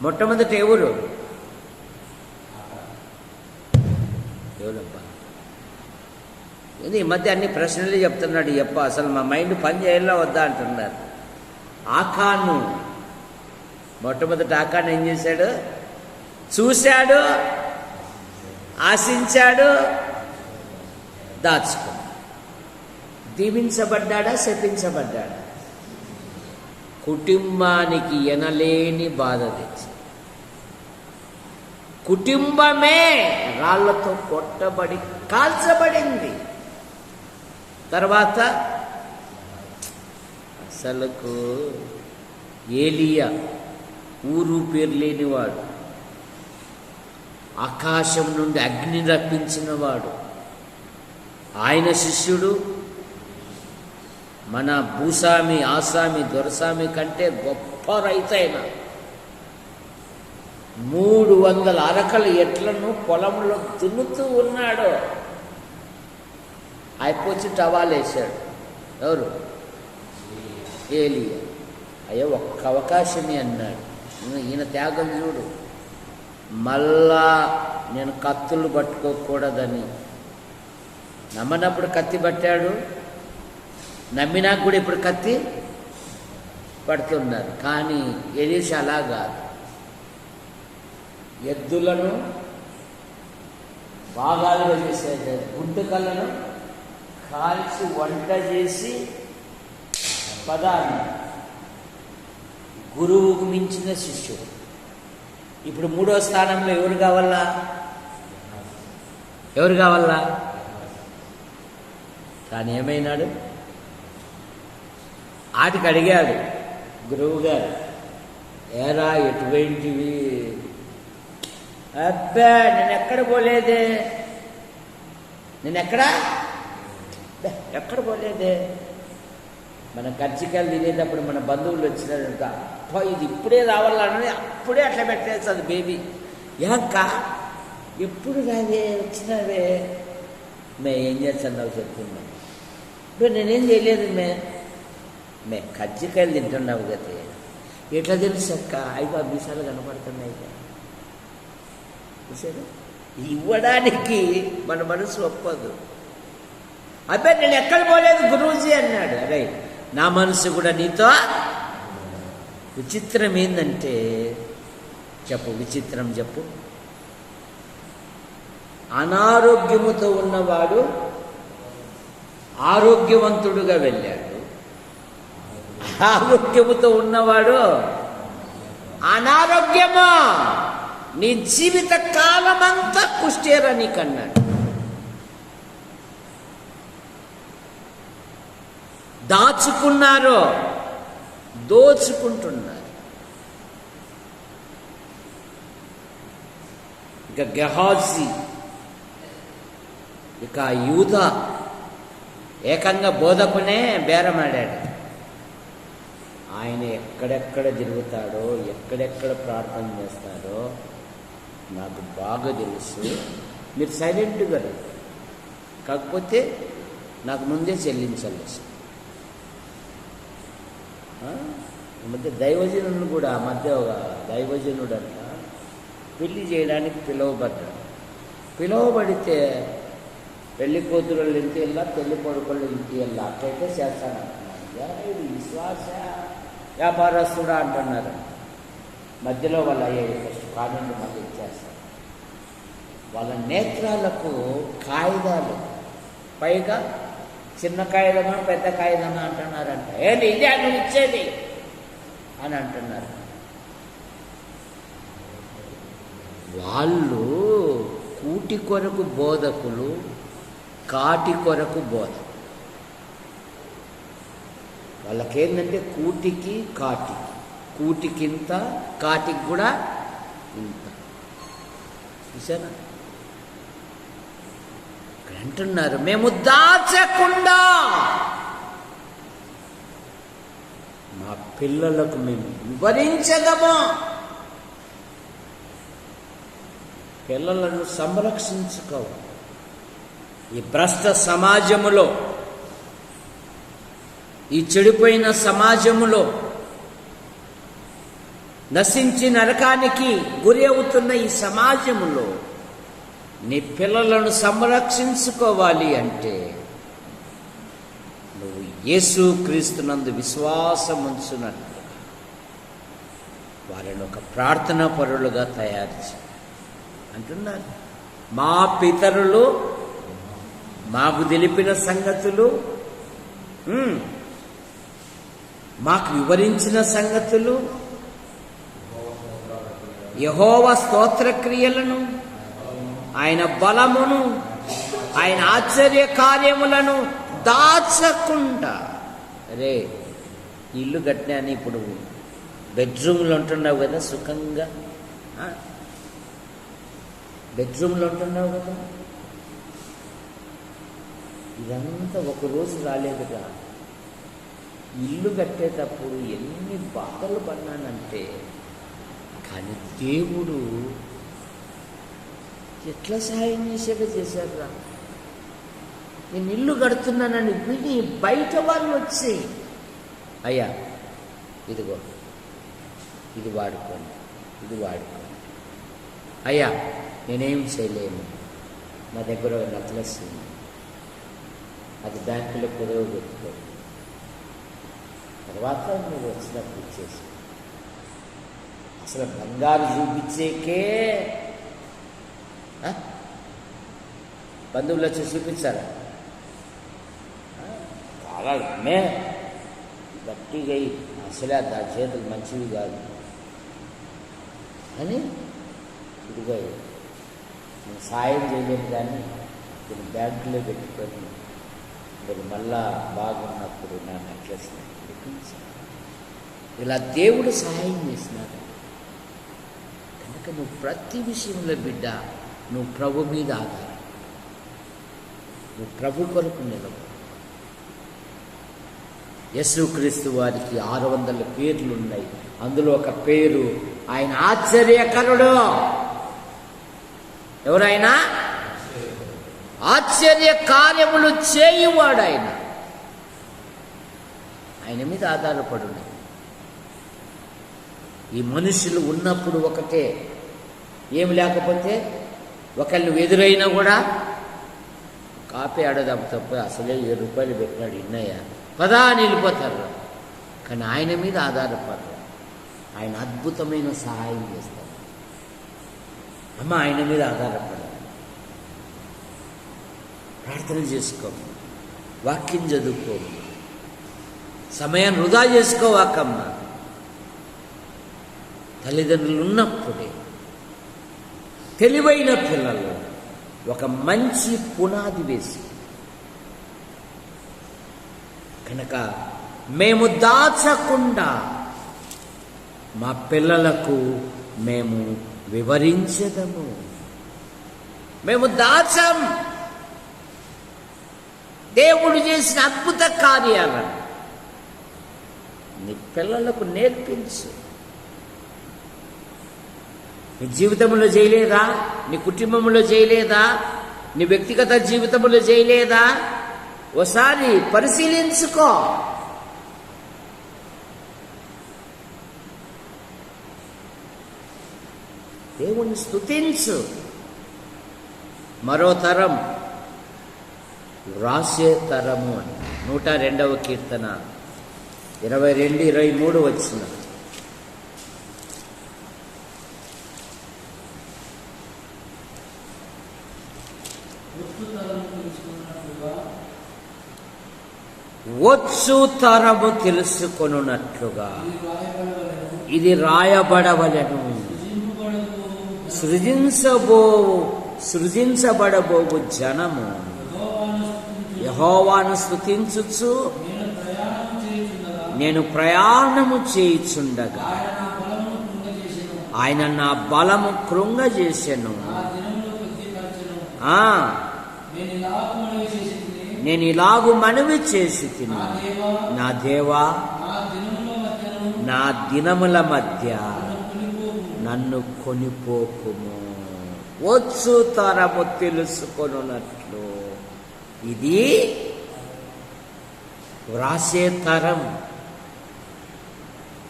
మొట్టమొదటి ఎవరబ్బా? ఈ మధ్య అన్ని ప్రశ్నలే చెప్తున్నాడు. అసలు మా మైండ్ పని చేయాలా వద్దా అంటున్నారు. ఆకాను, మొట్టమొదటి ఆకాను ఏం చేశాడు? చూశాడు, ఆశించాడు, దాచుకున్నాడు. దీవించబడ్డాడా శపించబడ్డాడా? కుటుంబానికి ఎనలేని బాధ తెచ్చి, కుటుంబమే రాళ్లతో కొట్టబడి కాల్చబడింది. తర్వాత అసలుకు ఏలియా, ఊరు పేరు లేనివాడు, ఆకాశం నుండి అగ్ని రప్పించినవాడు, ఆయన శిష్యుడు మన భూస్వామి, ఆసామి, దొరసామి కంటే గొప్ప రైతైన 300 అరకల ఎట్లను పొలంలో దున్నుతూ ఉన్నాడు. అయిపోయి టవాలేశాడు. ఎవరు? ఏలియా. అయ్యో ఒక్క అవకాశమే అన్నాడు. ఈయన త్యాగం చూడు. మళ్ళా నేను కత్తులు పట్టుకోకూడదని నమ్మనప్పుడు కత్తి పట్టాడు, నమ్మినాక కూడా ఇప్పుడు కత్తి పడుతున్నారు. కానీ ఎలీషా అలా కాదు. ఎద్దులను భాగాలుగా చేసేది, గుంటకలను కాల్చి వంట చేసి పదాన్ని గురువుకు మించిన శిష్యుడు. ఇప్పుడు 3వ స్థానంలో ఎవరు కావాలా? కానీ ఏమైనాడు? ఆటికి అడిగాడు గురువు గారు, ఏరా ఎటువంటివి? అబ్బా నేను ఎక్కడ పోలేదే, ఎక్కడ పోలేదే. మన కర్జికాయలు తినేటప్పుడు మన బంధువులు వచ్చినారంట, అప్ప ఇది ఇప్పుడే రావాలని అప్పుడే అట్లా పెట్టేస్తుంది బేబీ. ఏంకా ఎప్పుడు రాదే వచ్చినావే? ఏం చేస్తున్నావు చెప్తున్నా. ఇప్పుడు నేనేం చేయలేదు మే కజ్జికాయలు తింటున్నావు కదా. ఎట్లా తెలుసు అక్క? 5 నిమిషాలు కనపడుతున్నాయి. చూసారు? ఇవ్వడానికి మన మనసు ఒప్పదు. అబ్బాయి నేను ఎక్కడ పోలేదు గురూజీ అన్నాడు. అరే నా మనసు కూడా నీతో విచిత్రం ఏంటంటే, విచిత్రం చెప్పు. అనారోగ్యముతో ఉన్నవాడు ఆరోగ్యవంతుడుగా వెళ్ళాడు, ఆరోగ్యముతో ఉన్నవాడు అనారోగ్యమా నీ జీవిత కాలమంతా కుష్ఠేరా నీకన్నాడు. దాచుకున్నారో దోచుకుంటున్నారు. ఇక గెహాజీ, ఇక యూదా ఏకంగా బోధకునే బేరమాడాడు. ఆయన ఎక్కడెక్కడ తిరుగుతాడో, ఎక్కడెక్కడ ప్రార్థన చేస్తాడో నాకు బాగా తెలుసు. మీరు సైలెంట్గా కాకపోతే నాకు ముందే చెల్లించాలి. మధ్య దైవజనులు కూడా, మధ్య ఒక దైవజనుడు అంట పెళ్లి చేయడానికి పిలువబడితే పెళ్లి కూతురు ఇంటి వెళ్ళా, పెళ్లి కొడుకులు ఇంటి వెళ్ళా, అట్లయితే చేస్తానంటున్నాడు. ఇది విశ్వాస వ్యాపారస్తుడా అంటున్నారు. మధ్యలో వాళ్ళ ఫస్ట్ కామెంట్ మళ్ళీ ఇచ్చేస్తారు. వాళ్ళ నేత్రాలకు కాగితాలు, పైగా చిన్న కాగితమా పెద్ద కాగితమా అంటున్నారంట. ఏంటి ఇదే నువ్వు ఇచ్చేది అని అంటున్నారు. వాళ్ళు కూటి కొరకు బోధకులు, కాటి కొరకు బోధ. వాళ్ళకేంటంటే కూటికి కాటికి, కూటికింత కాటికి కూడా ఇంత. చూసారా, ఇక్కడ అంటున్నారు మేము దాచకుండా మా పిల్లలకు మేము వివరించదమా. పిల్లలను సంరక్షించుకోవాలి. ఈ భ్రష్ట సమాజములో, ఈ చెడిపోయిన సమాజములో, నశించి నరకానికి గురి అవుతున్న ఈ సమాజములో నీ పిల్లలను సంరక్షించుకోవాలి అంటే నువ్వు యేసుక్రీస్తునందు విశ్వాసం ఉంచునట్లు వారిని ఒక ప్రార్థనా పరులుగా తయారు చేయి అంటున్నారు. మా పితరులు మాకు తెలిపిన సంగతులు, మాకు వివరించిన సంగతులు, యెహోవా స్తోత్ర క్రియలను, ఆయన బలమును, ఆయన ఆశ్చర్య కార్యములను దాచకుండా. అరే ఇల్లు కట్టినాని ఇప్పుడు బెడ్రూమ్లో ఉంటున్నావు కదా సుఖంగా, బెడ్రూమ్లో ఉంటున్నావు కదా. ఇదంతా ఒకరోజు రాలేదుగా. ఇల్లు కట్టేటప్పుడు ఎన్ని బాధలు పడినానంటే, కానీ దేవుడు ఎట్లా సహాయం చేశాడురా. నేను ఇల్లు కడుతున్నానని విని బయట వాళ్ళు వచ్చి, అయ్యా ఇదిగో ఇది వాడుకోండి, ఇది వాడుకోండి, అయ్యా నేనేం చేయలేను, నా దగ్గర ఒక నెక్లెస్ ఉంది, అది బ్యాంకులో కుదవ పెట్టుకో, తర్వాత నువ్వు వచ్చినప్పుడు ఇచ్చేసి. అసలు బంగారు చూపించేకే బంధువులు వచ్చి చూపించారా? చాలా అమ్మే గట్టిగా అసలే ఆ చేతులు మంచివి కాదు అని ఇదిగో నేను సాయం చేయలేను, కానీ నేను బ్యాంకులో పెట్టుకొని మీరు మళ్ళా బాగున్నప్పుడు నా నెక్లెస్ ఇలా దేవుడు సహాయం చేసినాడు. కనుక నువ్వు ప్రతి విషయంలో బిడ్డ నువ్వు ప్రభు మీద ఆధారం, నువ్వు ప్రభు కొరకు నిలబడు. యేసుక్రీస్తు వారికి 600 పేర్లు ఉన్నాయి. అందులో ఒక పేరు ఆయన ఆశ్చర్యకరుడు. ఎవరైనా ఆశ్చర్య కార్యములు చేయువాడు. ఆయన మీద ఆధారపడు. ఈ మనుషులు ఉన్నప్పుడు ఒకటే, ఏమి లేకపోతే ఒకళ్ళు ఎదురైనా కూడా కాపీ ఆడదాం తప్ప అసలే 7 రూపాయలు పెట్టినాడు ఇన్నయ్య పదా అని వెళ్ళిపోతారు. కానీ ఆయన మీద ఆధారపడరు. ఆయన అద్భుతమైన సహాయం చేస్తారు. అమ్మ ఆయన మీద ఆధారపడాలి. ప్రార్థన చేసుకో, వాక్యం చదువుకో, సమయాన్ని వృధా చేసుకోవాకమ్మా. తల్లిదండ్రులు ఉన్నప్పుడే తెలివైన పిల్లలు ఒక మంచి పునాది వేసి, కనుక మేము దాచకుండా మా పిల్లలకు మేము వివరించదము. మేము దాచం దేవుడు చేసిన అద్భుత కార్యాలను నీ పిల్లలకు నేర్పించు. నీ జీవితంలో చేయలేదా? నీ కుటుంబంలో చేయలేదా? నీ వ్యక్తిగత జీవితంలో చేయలేదా? ఓసారి పరిశీలించుకో. దేవుణ్ణి స్తుతించు. మరో తరం వ్రాసే తరము అని 102వ కీర్తన 22-23 వచ్చిన. వచ్చు తరము తెలుసుకొనున్నట్లుగా ఇది రాయబడవలెను. సృజించబడబోవు జనము యెహోవాను స్తుతించుచు నేను ప్రయాణము చేయుచుండగా ఆయన నా బలము కృంగజేసెను. నేను ఇలాగు మనవి చేసి తిని, నా దేవా నా దినముల మధ్య నన్ను కొనిపోకుము. వచ్చు తరము తెలుసుకొనున్నట్లు ఇది వ్రాసే తరం.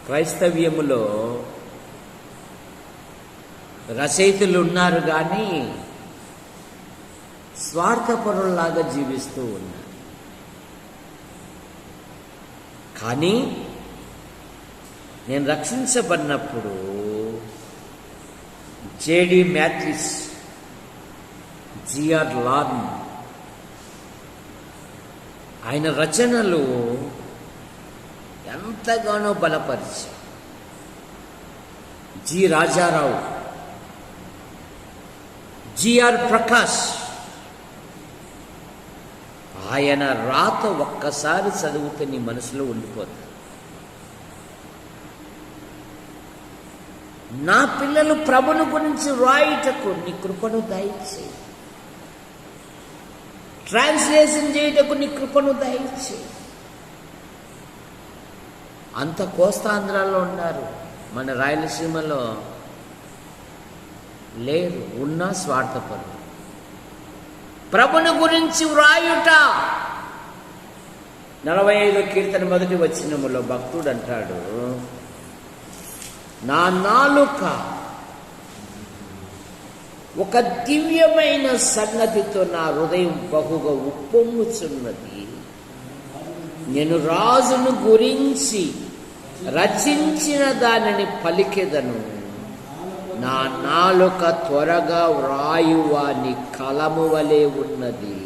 క్రైస్తవ్యములో రచయితలు ఉన్నారు కానీ స్వార్థపరుల్లాగా జీవిస్తూ ఉన్నారు. కానీ నేను రక్షించబడినప్పుడు జేడి మ్యాథ్యూస్, జిఆర్ లార్న్ ఆయన రచనలు ఎంతగానో బలపరిచాయి. జి రాజారావు, జిఆర్ ప్రకాష్, ఆయన రాత ఒక్కసారి చదివితే నీ మనసులో ఉండిపోతుంది. నా పిల్లలు ప్రభుని గురించి రాయుటకు నీ కృపను దయచేయి, ట్రాన్స్లేషన్ చేయుటకు నీ కృపను దయచేయి. అంత కోస్తాంధ్రాలో ఉన్నారు, మన రాయలసీమలో లేరు. ఉన్న స్వార్థపరులు. ప్రభుని గురించి వ్రాయుట. 45వ కీర్తన 1వ వచనములో భక్తుడు అంటాడు, నా నాలుక ఒక దివ్యమైన సంగతితో నా హృదయం బహుగా ఉప్పొంగుచున్నది. నేను రాజును గురించి రచించిన దానిని పలికెదను. నా నాలుక త్వరగా వ్రాయువాని కలము వలె ఉన్నది.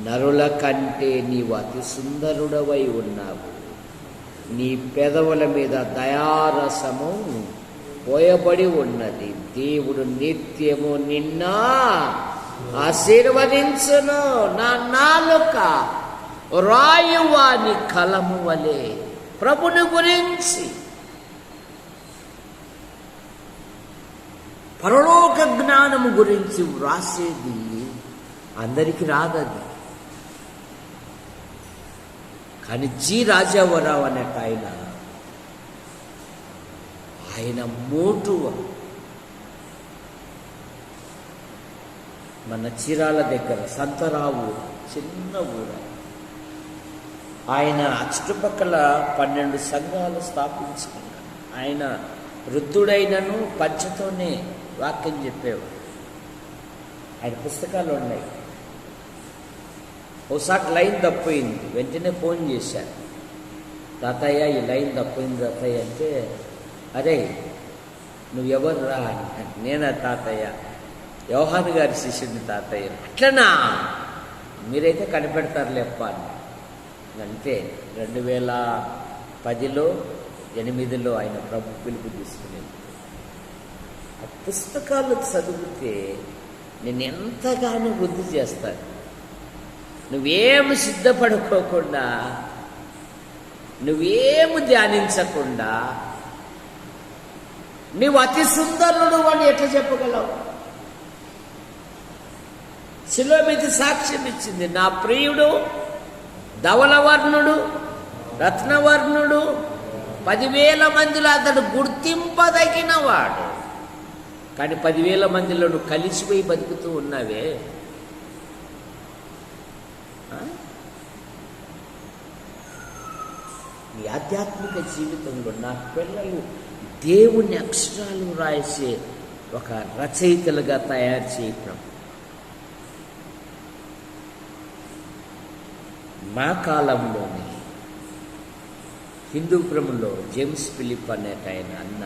నరుల కంటే నీవు అతి సుందరుడవై ఉన్నావు. నీ పెదవుల మీద దయారసము పోయబడి ఉన్నది. దేవుడు నిత్యము నిన్న ఆశీర్వదించును. నా నాలుక రాయువాని కలము వలె. ప్రభుని గురించి, పరలోక జ్ఞానము గురించి వ్రాసేది అందరికీ రాదది. కానీ జి రాజావరావు అనే ఆయన మోటు మన చీరాల దగ్గర సంతరావు చిన్న ఊరు. ఆయన చుట్టుపక్కల 12 సంఘాలు స్థాపించుకున్నాడు. ఆయన వృద్ధుడైనను పంచతోనే వాక్యం చెప్పేవాడు. ఆయన పుస్తకాలు ఉన్నాయి. ఒకసారి లైన్ తప్పోయింది, వెంటనే ఫోన్ చేశాను, తాతయ్య ఈ లైన్ తప్పోయింది తాతయ్య అంటే, అరే నువ్వెవరు రా అంటే, నేనా తాతయ్య, యోహాను గారి శిష్యుడిని తాతయ్య. అట్లనా, మీరైతే కనిపెడతారులే అప్ప అని. అంటే 2010లో 2008లో ఆయన ప్రభు పిలుపు తీసుకునేది. ఆ పుస్తకాలు చదివితే నేను ఎంతగానో వృద్ధి చేస్తాను. నువ్వేమి సిద్ధపడుకోకుండా, నువ్వేమి ధ్యానించకుండా నువ్వు అతి సుందరుడు అని ఎట్లా చెప్పగలవు? శిలువ మీద సాక్ష్యం ఇచ్చింది, నా ప్రియుడు ధవలవర్ణుడు రత్నవర్ణుడు, 10,000 మందిలో అతడు గుర్తింపదగినవాడు. కానీ 10,000 మందిలో నువ్వు కలిసిపోయి బతుకుతూ ఉన్నావే. నీ ఆధ్యాత్మిక జీవితంలో నా పిల్లలు దేవుని అక్షరాలు రాసే ఒక రచయితలుగా తయారు చేయటం. మా కాలంలోని హిందూపురంలో జేమ్స్ ఫిలిప్ అనేట ఆయన అన్న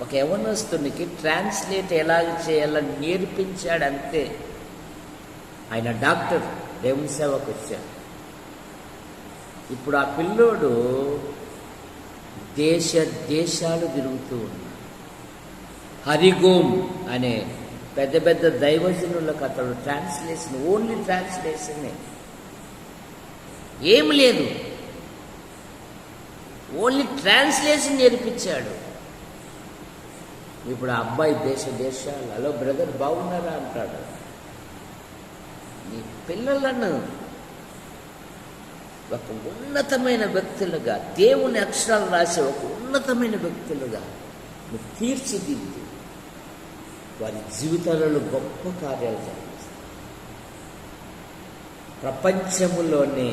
ఒక యవనస్తునికి ట్రాన్స్లేట్ ఎలా చేయాలని నేర్పించాడు అంతే. ఆయన డాక్టర్, దేవుని సేవకు వచ్చాడు. ఇప్పుడు ఆ పిల్లోడు దేశాలు తిరుగుతూ ఉన్నాడు. హరిగోమ్ అనే పెద్ద పెద్ద దైవజనులకు అతడు ట్రాన్స్లేషన్, ఓన్లీ ట్రాన్స్లేషనే, ఏం లేదు, ఓన్లీ ట్రాన్స్లేషన్ నేర్పించాడు. ఇప్పుడు ఆ అబ్బాయి దేశాలు, హలో బ్రదర్ బాగున్నారా అంటాడు. నీ పిల్లలను ఒక ఉన్నతమైన వ్యక్తులుగా, దేవుని అక్షరాలు రాసే ఒక ఉన్నతమైన వ్యక్తులుగా నువ్వు తీర్చిదిద్దు. వారి జీవితాలలో గొప్ప కార్యాలు జరిగిస్తాయి. ప్రపంచములోనే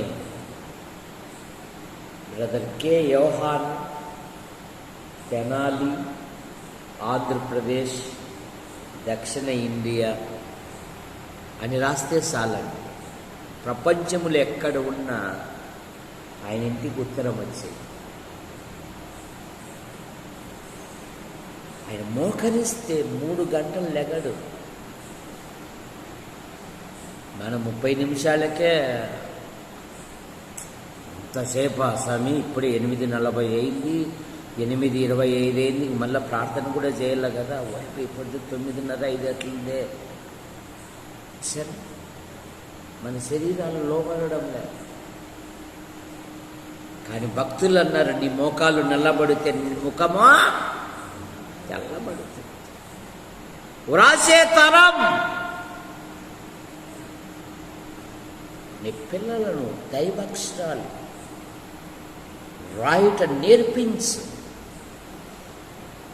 బ్రదర్ కె యోహాన్, తెనాలి, ఆంధ్రప్రదేశ్, దక్షిణ ఇండియా అని రాస్తే చాలండి. ప్రపంచములు ఎక్కడ ఉన్నా ఆయన ఇంటికి ఉత్తరం వచ్చేది. ఆయన మోకరిస్తే 3 గంటలు లెగడు. మనం 30 నిమిషాలకే అంతసేపు స్వామి, ఇప్పుడు 8:40 అయింది, 8:25 అయింది, మళ్ళీ ప్రార్థన కూడా చేయాలి కదా, వైపు ఇప్పుడు 9:30 5 అట్లుందే. సరే, మన శరీరాలు లోబడడం లేదు. కానీ భక్తులు అన్నారు, నీ మోకాలు నల్లబడితే నీ ముఖమా తెల్లబడుతుంది. వ్రాసే తరం నీ పిల్లలను దైవాక్షరాలు రాయట నేర్పించు.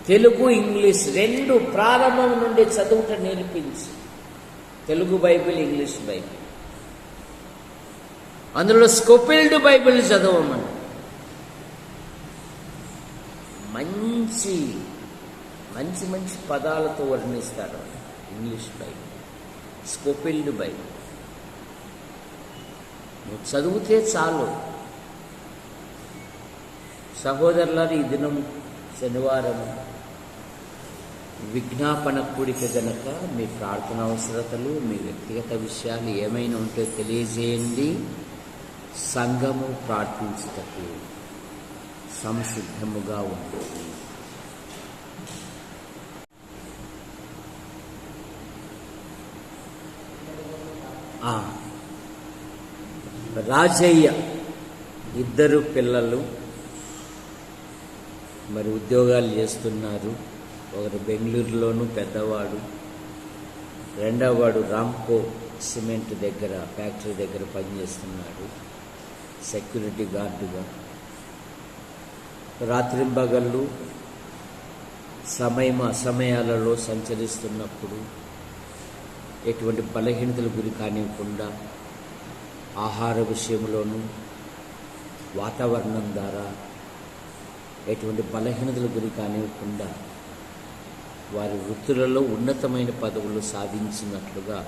తెలుగు ఇంగ్లీష్ 2 ప్రారంభం నుండి చదువుట నేర్పించు. తెలుగు బైబిల్, ఇంగ్లీష్ బైబిల్, అందులో స్కోఫీల్డ్ బైబిల్ చదవమని. మంచి మంచి మంచి పదాలతో వర్ణిస్తారు ఇంగ్లీష్ బైబిల్, స్కోఫీల్డ్ బైబిల్. నువ్వు చదివితే చాలు. సహోదరులారు, ఈ దినం శనివారం విజ్ఞాపన కూడిక గనక మీ ప్రార్థన అవసరతలు, మీ వ్యక్తిగత విషయాలు ఏమైనా ఉంటే తెలియజేయండి. సంఘము ప్రార్థించుటకు సంసిద్ధముగా ఉంటుంది. రాజయ్య 2 పిల్లలు మరి ఉద్యోగాలు చేస్తున్నారు. ఒకరు బెంగళూరులోను పెద్దవాడు, రెండవవాడు రామ్కో సిమెంట్ దగ్గర ఫ్యాక్టరీ దగ్గర పనిచేస్తున్నాడు సెక్యూరిటీ గార్డుగా. రాత్రింబగళ్ళు సమయాలలో సంచరిస్తున్నప్పుడు ఎటువంటి బలహీనతల గురి కానివ్వకుండా ఆహార విషయంలోనూ వాతావరణం ద్వారా ఎటువంటి బలహీనతల గురి కానివ్వకుండా వారి వృత్తులలో ఉన్నతమైన పదవులు సాధించినట్లుగా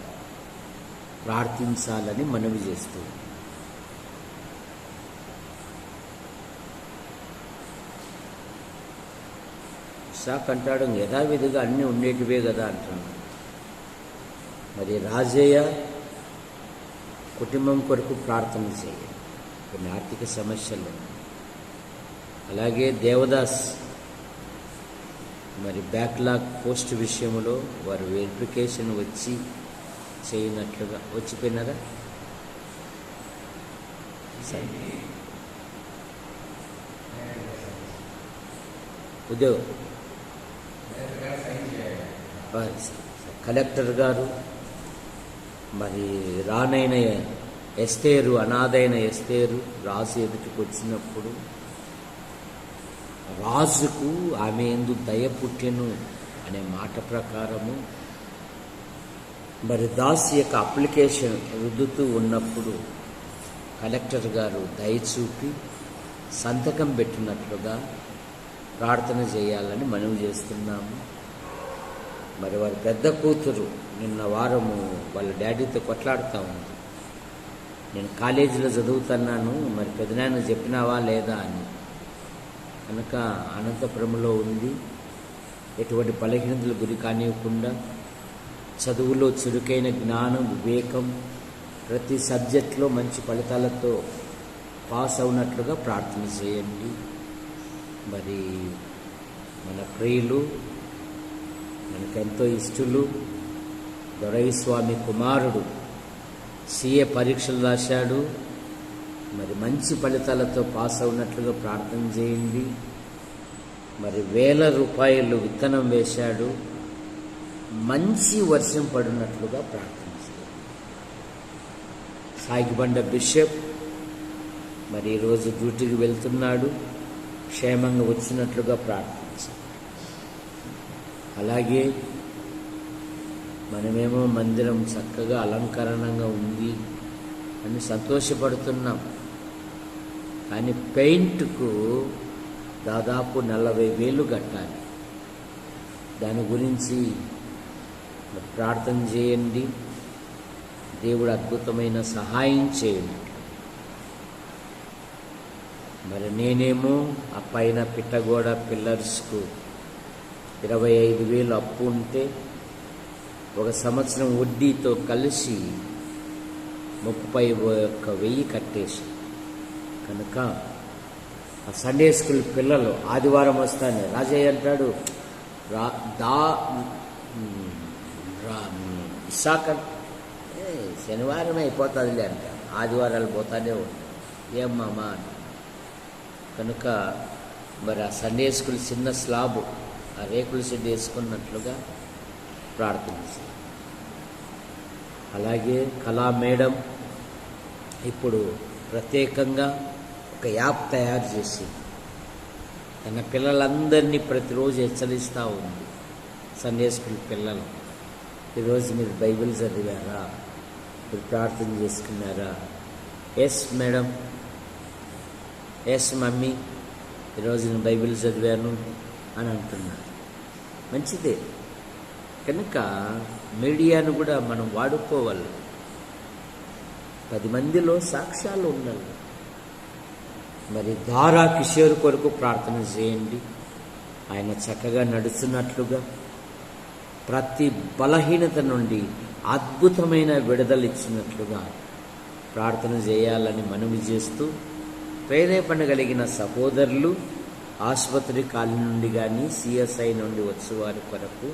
ప్రార్థించాలని మనవి చేస్తూ ఇసాక్ అంటాడు యథావిధిగా అన్నీ ఉండేటివే కదా అంటున్నాడు. మరి రాజయ్య కుటుంబం కొరకు ప్రార్థన చేయాలి, కొన్ని ఆర్థిక సమస్యలు. అలాగే దేవదాస్ మరి బ్యాక్లాగ్ పోస్ట్ విషయంలో వారు వెరిఫికేషన్ వచ్చి చేయనట్లుగా వచ్చిపోయినారా? ఉద్యోగం కలెక్టర్ గారు మరి రానైన ఎస్తేరు, అనాథైన ఎస్తేరు రాజు ఎదుటికి వచ్చినప్పుడు రాజుకు ఆమె ఎందు దయ పుట్టెను అనే మాట ప్రకారము మరి దాసి యొక్క అప్లికేషన్ రుద్దుతూ ఉన్నప్పుడు కలెక్టర్ గారు దయచూపి సంతకం పెట్టినట్లుగా ప్రార్థన చేయాలని మనవి చేస్తున్నాము. మరి వారి పెద్ద కూతురు నిన్న వారము వాళ్ళ డాడీతో కొట్లాడుతూ ఉంది. నేను కాలేజీలో చదువుతున్నాను, మరి పెదనాన్న చెప్పినావా లేదా అని. కనుక అనంతపురంలో ఉంది, ఎటువంటి బలహీనతలు గురి కానివ్వకుండా చదువులో చురుకైన జ్ఞానం, వివేకం, ప్రతి సబ్జెక్టులో మంచి ఫలితాలతో పాస్ అవునట్లుగా ప్రార్థన చేయండి. మరి మన ప్రియులు, మనకెంతో ఇష్టలు దొరైస్వామి కుమారుడు CA పరీక్షలు రాశాడు, మరి మంచి ఫలితాలతో పాస్ అవునట్లుగా ప్రార్థన చేయండి. మరి ₹1000 విత్తనం వేశాడు, మంచి వర్షం పడినట్లుగా ప్రార్థన చేయండి. సాగిబండ బిషప్ మరి ఈరోజు డ్యూటీకి వెళ్తున్నాడు, క్షేమంగా వచ్చినట్లుగా ప్రార్థించాలి. అలాగే మనమేమో మందిరం చక్కగా అలంకరణంగా ఉంది అని సంతోషపడుతున్నాం, కానీ పెయింట్కు దాదాపు 40,000 కట్టాలి. దాని గురించి ప్రార్థన చేయండి, దేవుడు అద్భుతమైన సహాయం చేయండి. మరి నేనేమో ఆ పైన పిట్టగోడ పిల్లర్స్కు 25,000 అప్పు ఉంటే 1 సంవత్సరం వడ్డీతో కలిసి 31,000 కట్టేసి. కనుక ఆ సండే స్కూల్ పిల్లలు ఆదివారం వస్తానే రాజయ్య అంటాడు, ఇసాక్ శనివారం అయిపోతుందిలే అంట, ఆదివారాలు పోతానే ఉంటాయి. ఏమ్మా అంట. కనుక మరి ఆ సండే స్కూల్ చిన్న స్లాబ్, ఆ రేకుల షెడ్ వేసుకున్నట్లుగా ప్రార్థించాలి. అలాగే కళా మేడం ఇప్పుడు ప్రత్యేకంగా ఒక యాప్ తయారు చేసి తన పిల్లలందరినీ ప్రతిరోజు హెచ్చరిస్తూ ఉంది. సండే స్కూల్ పిల్లలు, ఈరోజు మీరు బైబిల్ చదివారా, మీరు ప్రార్థన చేసుకున్నారా? ఎస్ మేడం, ఎస్ మమ్మీ, ఈరోజు నేను బైబిల్ చదివాను అని అంటున్నారు. మంచిదే. కనుక మీడియాను కూడా మనం వాడుకోవాలి, 10 మందిలో సాక్ష్యాలు ఉండాలి. మరి దారా కిషోర్ కొరకు ప్రార్థన చేయండి, ఆయన చక్కగా నడుస్తున్నట్లుగా, ప్రతి బలహీనత నుండి అద్భుతమైన విడుదల ఇచ్చినట్లుగా ప్రార్థన చేయాలని మనవి చేస్తూ, ప్రేరేపణ కలిగిన సహోదరులు ఆసుపత్రి కాలనీ నుండి కానీ CSI నుండి వచ్చేవారి కొరకు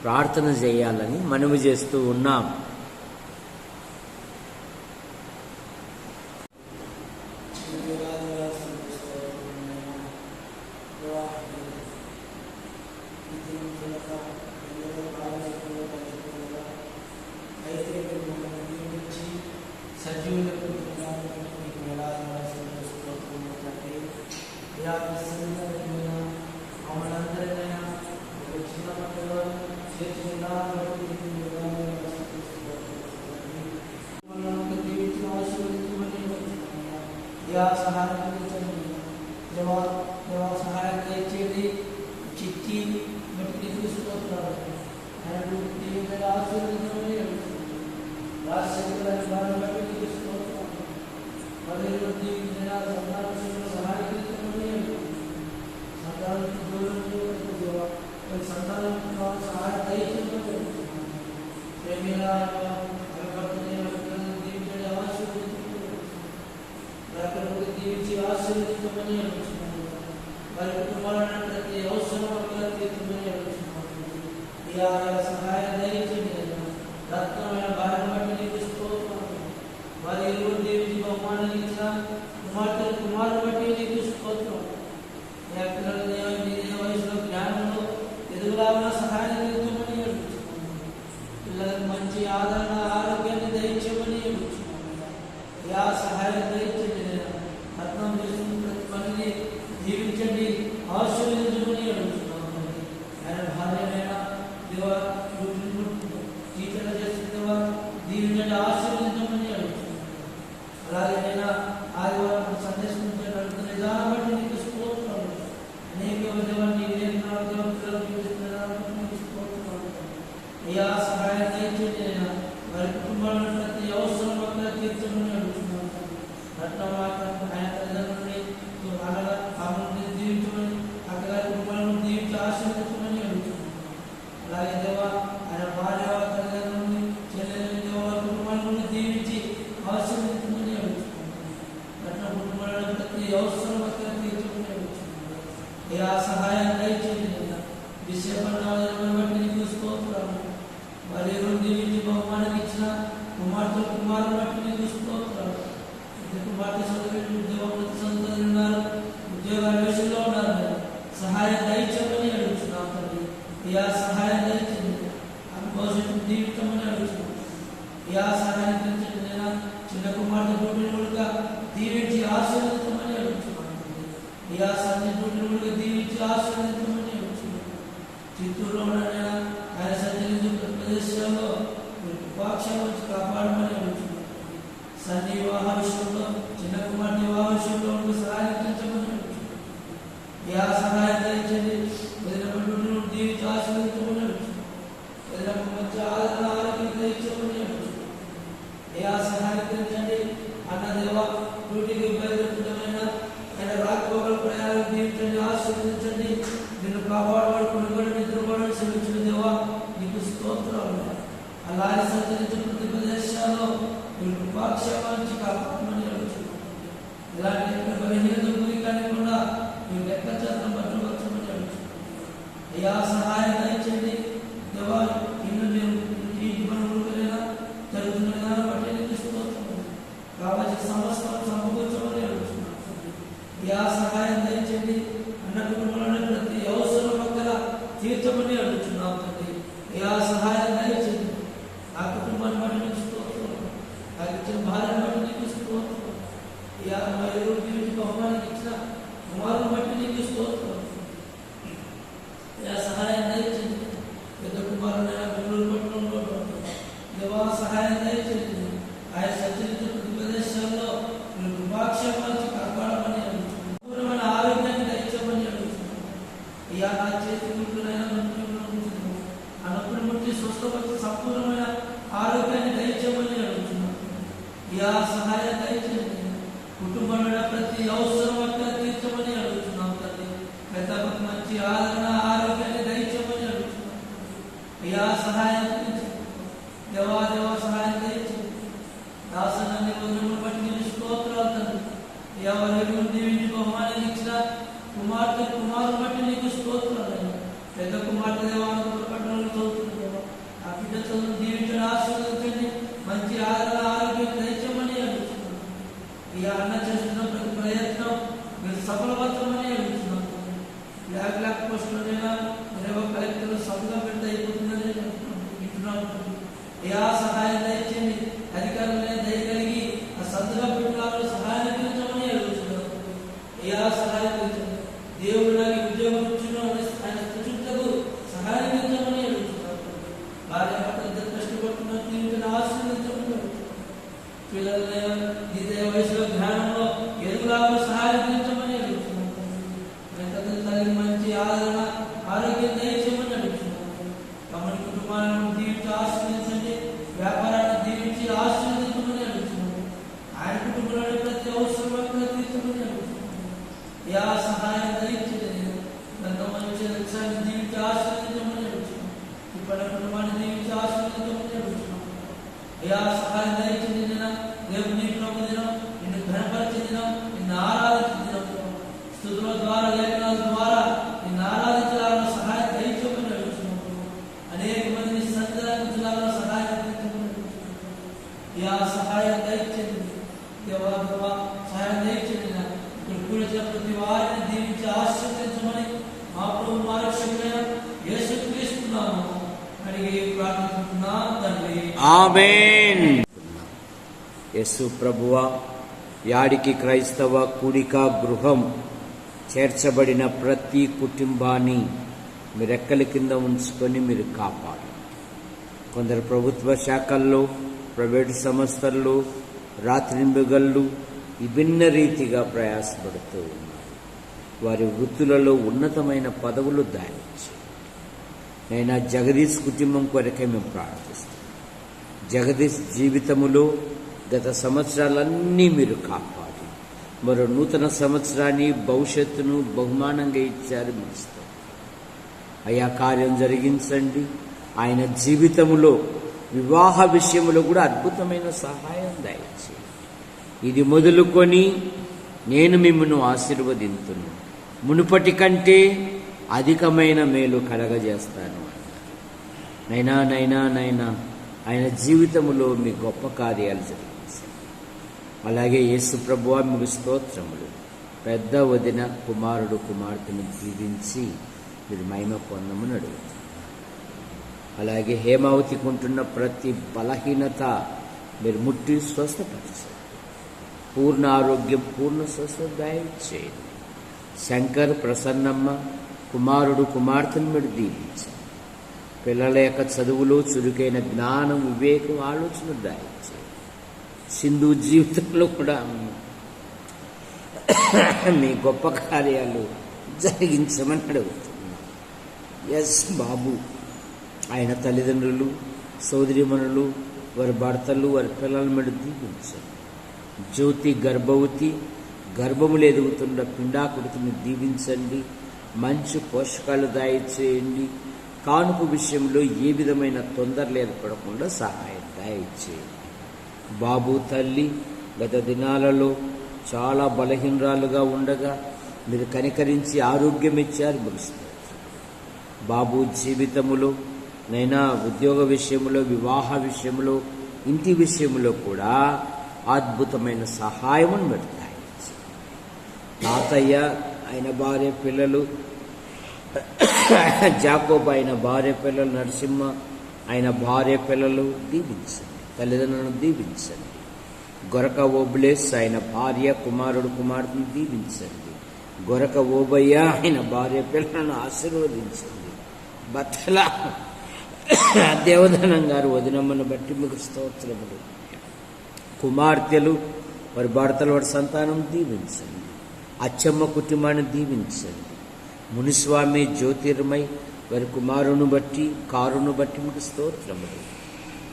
ప్రార్థన చేయాలని మనవి చేస్తూ ఉన్నాం. సహాయం వారి కుటుంబాలను ప్రతి అవసరం తీర్చమని అడుగుతున్నాము. అయ్యా సహాయం దయచేయండి. రత్నమైన భార్యను బట్టి నీకు స్తోత్రం. వారి ఇరువురు దేవునికి బహుమానాలు ఇచ్చిన కుమారుని బట్టి నీకు స్తోత్రం. పిల్లల వయసులో జ్ఞానంలో ఎదుగులాగా సహాయం తీర్చమని అడుగుతున్నాము. పిల్లలకు మంచి ఆదరణ ఆరోగ్యాన్ని దయచేయమని అడుగుతున్నాము. అయ్యా సహాయం దయచేయండి. రత్నం చేసిన ప్రతి పనిని జీవించండి, ఆశీర్వదించమని అడుగుతున్నాము. ఆయన భార్యనైనా దేవా టీచర్లు చేసిన దేవా దీవించండి, ఆశీర్వదించమని అడుగుతున్నాము. అలాగే నేను ఆదివారం సందేశించండి అడుగుతున్న విధానం బట్టి నీకు స్తోత్రం. అనేక విధవాన్ని అయ్యా సహాయం దయచేయండి. వారి కుటుంబాలను ప్రతి అవసరం వల్ల తీర్చమని అడుగుతున్నాము. ఆయన తల్లిదండ్రులని ఆమెను దీవించమని, అక్కగారి కుటుంబాలను దీవించి ఆశీర్వదించమని అడుగుతున్నాము. అలాగే దేవా ఆయన భార్య తల్లిదండ్రులని చెల్లెలని దేవ కుటుంబాలను దీవించి ఆశీర్వదించమని అడుగుతున్నాము. రత్న కుటుంబాలను ప్రతి అవసరం వల్ల తీర్చమని అడుగుతున్నాము. అయ్యా సహాయం దయచేయండి. విషయపడిన బట్టి నీకు స్తోత్రం. వారి దీవించి బహుమానం ఇచ్చిన కుమారుని బట్టి నీకు స్తోత్రం. కుమార్తె సోదరులు ఉన్నారు, ఉద్యోగాన్వేషణలో ఉన్నారు. సహాయం దయచేయమని అడుగుతున్నాం తండ్రి. అయ్యా సహాయం దయచేయండి. భవిష్యత్తు దీవించమని అడుగుతున్నాం. అయ్యా సహాయం దయచేయండి. నేను చిన్న కుమార్తె డ్యూటీలుగా దీవించి ఆశీర్వదించమని అడుగుతున్నాం. అయ్యా సంజయ్ డ్యూటీలుగా దీవించి ఆశీర్వదించమని అడుగుతున్నాం. చిత్తూరులో ఉన్న ఆయన సంచరించే ప్రదేశాల్లో ఉపాక్షాల నుంచి కాపాడమని అడుగుతున్నాం. సన్ని వివాహ విషయంలో, చిన్న కుమార్తె వివాహ విషయంలో సహాయించమని అడుగుతున్నాం. యా సహాయం దయచేయండి. వదిలినప్పుడు దీవించి ఆశీర్వదించమని అడుగుతున్నాం. వదిలినప్పుడు మంచి ఆదరణ ఆరోగ్యం దయచేయమని అడుగుతున్నాం. యా సహాయం దయచేయండి. అన్న దేవ డ్యూటీకి బయలుదేరుతున్న ఆయన రాకపోకల ప్రయాణం దీవించండి, ఆశీర్వదించండి. నిన్ను కాపాడవాడు కొనుగోలు నిద్రపోవడం శ్రమించిన దేవా నీకు స్తోత్రాలు. అలాగే సంచరించిన ప్రతి ప్రదేశాల్లో మీరు కృపాక్షేమం నుంచి కాపాడమని అడుగుతున్నాం. ఇలాంటి బలహీనత గురికానికుండా మీరు లెక్కచేతను పట్టుకోవచ్చమని అడుగుతున్నాం. అయ్యా సహాయం దయచేయండి. దేవా ఇల్లు నేను ఇంటి పనులైనా జరుగుతున్న విధానం బట్టి నీకు స్తోత్రం. కావాల్సిన సమస్యలను సమకూర్చమని అడుగుతున్నాం. అయ్యా సహాయం దయచేయండి. అన్న కుటుంబంలోని ప్రతి అవసరం పక్కన తీర్చమని అడుగుతున్నాం తండ్రి. అయ్యా సహాయం దయచేయండి. ఆ కుటుంబాన్ని బట్టి నీకు స్తోత్రం. నాకు ఇచ్చిన భార్యను బట్టి నీకు స్తోత్రం. అయ్యా మా ఎరువురు దీవించి బహుమానం ఇచ్చిన కుమారుని బట్టి నీకు స్తోత్రం. అయ్యా సహాయం దయచేయండి. పెద్ద కుమారుడైనా బెంగళూరు పట్టణంలో దేవా సహాయం దయచేయండి. ఆయన సంచరించిన ప్రతి ప్రదేశాల్లో మీరు కృపాక్షేమాన్ని కాపాడమని అడుగుతున్నాం. పూర్ణమైన ఆరోగ్యాన్ని దయచేయమని అడుగుతున్నాం. అయ్యా నా చేతి గుర్తులైనా అన్నప్పుడు ముట్టి స్వస్థపరిచి సంపూర్ణమైన ఆరోగ్యాన్ని దయచేయమని అడుగుతున్నాం. యా సహాయం దయచేయండి. కుటుంబంలో ప్రతి అవసరం వల్ల తీర్చమని అడుగుతున్నాం తండ్రి. పెద్దలకు మంచి ఆదరణ ఆరోగ్యాన్ని దయచేయమని అడుగుతున్నాం. యా సహాయం దేవా సహాయం దయచేయండి. దాసనాన్ని వదిలిని బట్టి నేను స్తోత్రాలు తండ్రి. ఎవరు దీవించి బహుమానం ఇచ్చిన కుమారుని బట్టి నీకు స్తోత్రాలు. పెద్ద కుమార్తె దేవాలయంలో పట్టణంలో చదువుతున్నారు. ఆ బిడ్డ చదువును దీవించండి, ఆశీర్వదించండి. మంచి ఆదరణ ఆరోగ్యం దయచేయమని అడుగుతున్నాం. ఈ అన్న చేస్తున్న ప్రతి ప్రయత్నం మీరు సఫలపరచమని అడుగుతున్నాం. బ్లాక్ పోస్టులోనైనా రేవ కలెక్టర్ సభగా పెడితే అయిపోతుందని వింటున్నాం. యా సహాయం దయచేయండి. అధికారులనే దయ కలిగి ఆ సందుగా పెట్టుకోవాలని సహాయం అందించమని అడుగుతున్నాం. యా సహాయం అందించండి. దేవుడు నాకు ఉద్యోగం ఇచ్చిన ఆయన స్థుతులకు సహాయం అందించమని అడుగుతున్నాం. భార్య ఇద్దరు కష్టపడుతున్న దీవించని ఆశీర్వదించమని అడుగుతున్నాం. పిల్లల ద్వితీయ వయసులో జ్ఞానంలో ఎదుగులాగా సహాయం అందించమని అడుగుతున్నాం. తల్లి మంచి ఆదరణ ఆరోగ్యం దయచేయమని అడుగుతున్నాం. తమని కుటుంబాలను దీవించి ఆశీర్వదించండి. వ్యాపారాన్ని దీవించి ఆశీర్వదించమని అడుగుతున్నాం. ఆయన కుటుంబంలోని ప్రతి అవసరం తీర్చమని అడుగుతున్నాం. యా సహాయం దయచేయండి. మంచి లక్ష్యాన్ని దీవించి ఆశీర్వదించమని అడుగుతున్నాం. ఇప్పటి కుటుంబాన్ని దీవించి ఆశీర్వదించమని అడుగుతున్నాం. యా సహాయం దయచేయండి. దేవుడు నీకు దినం, నిన్ను ఘనపరిచే దినం, నిన్ను ఆరాధించే దినం, స్తుతుల ద్వారా లేఖనాల ద్వారా అడిగి ప్రార్థిస్తున్నాం తండ్రి. ఆమేన్. యేసు ప్రభువా, యాడికి క్రైస్తవ కూడిక గృహం చేర్చబడిన ప్రతి కుటుంబాన్ని మీరు రెక్కల కింద ఉంచుకొని మీరు కాపాడు. కొందరు ప్రభుత్వ శాఖల్లో, ప్రైవేటు సంస్థల్లో రాత్రింబగళ్ళు విభిన్న రీతిగా ప్రయాసపడుతూ ఉన్నారు. వారి వృత్తులలో ఉన్నతమైన పదవులు దాయించి నైనా జగదీష్ కుటుంబం కొరకే మేము ప్రార్థిస్తాం. జగదీష్ జీవితములో గత సంవత్సరాలన్నీ మీరు కాపాడి మరో నూతన సంవత్సరాన్ని భవిష్యత్తును బహుమానంగా ఇచ్చారు. ముగిస్తాం అయా, కార్యం జరిగించండి. ఆయన జీవితములో వివాహ విషయంలో కూడా అద్భుతమైన సహాయం దయచేయండి. ఇది మొదలుకొని నేను మిమ్మల్ని ఆశీర్వదింతును, మునుపటి కంటే అధికమైన మేలు కలగజేస్తాను అన్నారు. నైనా ఆయన జీవితంలో మీ గొప్ప కార్యాలు జరిగించారు. అలాగే యేసు ప్రభువా, మీకు స్తోత్రములు. పెద్ద వదిన కుమారుడు కుమార్తెను దీవించి మీరు మహిమ పొందమని అడుగుతారు. అలాగే హేమావతికి ఉంటున్న ప్రతి బలహీనత మీరు ముట్టి స్వస్థపరిచారు. పూర్ణ ఆరోగ్యం, పూర్ణ స్వస్థత దయచేయండి. శంకర్, ప్రసన్నమ్మ కుమారుడు కుమార్తెను మీరు దీవించారు. పిల్లల యొక్క చదువులో చురుకైన జ్ఞానం, వివేకం, ఆలోచన దయచేయండి. సింధు జీవితంలో కూడా మీ గొప్ప కార్యాలు జరిగించమని అడుగుతున్నాం. ఎస్ బాబు, ఆయన తల్లిదండ్రులు, సోదరిమణులు, వారి భర్తలు, వారి పిల్లల మీద దీవించండి. జ్యోతి గర్భవతి, గర్భములు ఎదుగుతున్న పిండాకుడిని దీవించండి. మంచి పోషకాలు దయచేయండి. కానుక విషయంలో ఏ విధమైన తొందరలు ఏర్పడకుండా సహాయం దయచేయండి. బాబు తల్లి గత దినాలలో చాలా బలహీనరాలుగా ఉండగా మీరు కనికరించి ఆరోగ్యం ఇచ్చారు. ముగిస్తారు బాబు జీవితములో నైనా ఉద్యోగ విషయంలో, వివాహ విషయంలో, ఇంటి విషయంలో కూడా అద్భుతమైన సహాయమును పెడతాయి. తాతయ్య, ఆయన భార్య పిల్లలు, జాకోబ్ ఆయన భార్య పిల్లలు, నరసింహ ఆయన భార్య పిల్లలు దీవించండి. తల్లిదండ్రులను దీవించండి. గొరక ఓబులేస్ ఆయన భార్య కుమారుడు కుమార్తెను దీవించండి. గొరక ఓబయ్య ఆయన భార్య పిల్లలను ఆశీర్వదించండి. బట్టల దేవధనం గారు వదినమ్మను బట్టి మీకు స్తోత్రములు. కుమార్తెలు, వారి భర్తలు, వారి సంతానం దీవించండి. అచ్చమ్మ కుటుంబాన్ని దీవించండి. మునిస్వామి, జ్యోతిర్మయ్ వారి కుమారుని బట్టి, కారును బట్టి మీకు స్తోత్రములు.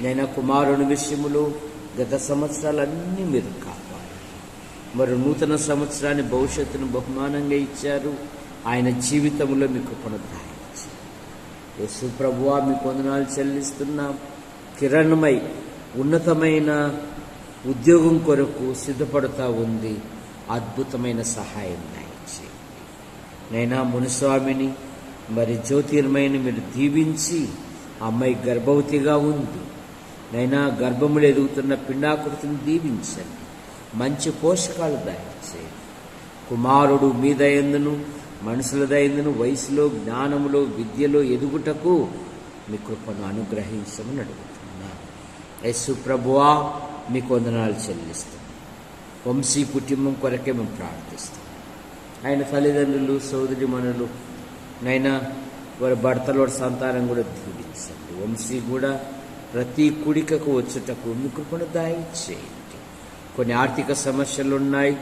నేను కుమారుని విషయములో గత సంవత్సరాలన్నీ మీరు కాపాడు. మరి నూతన సంవత్సరాన్ని భవిష్యత్తును బహుమానంగా ఇచ్చారు. ఆయన జీవితంలో మీకు కొనసాగించారు. యేసు ప్రభువా, మీ వందనాలు చెల్లిస్తున్నాం. కిరణ్మయ్ ఉన్నతమైన ఉద్యోగం కొరకు సిద్ధపడుతూ ఉంది. అద్భుతమైన సహాయం దయచేయండి. నైనా మునిస్వామిని, మరి జ్యోతిర్మయిని మీరు దీవించి, అమ్మాయి గర్భవతిగా ఉంది. నైనా గర్భములు ఎదుగుతున్న పిండాకృతిని దీవించండి. మంచి పోషకాలు దయచేయండి. కుమారుడు మీ దయందును, మనుషుల దయందును, వయసులో, జ్ఞానములో, విద్యలో ఎదుగుటకు మీ కృపను అనుగ్రహించమని అడుగుతున్నాను. యేసు ప్రభువా, మీకు వందనాలు చెల్లిస్తాం. వంశీ కుటుంబం కొరకే మేము ప్రార్థిస్తాం. ఆయన తల్లిదండ్రులు, సోదరిమణులు, నైనా వారి భర్తలు, వారి సంతానం కూడా దీవించండి. వంశీ కూడా ప్రతి కుడికకు వచ్చుటకు మీ కృపను దయచేయండి. కొన్ని ఆర్థిక సమస్యలు ఉన్నాయి.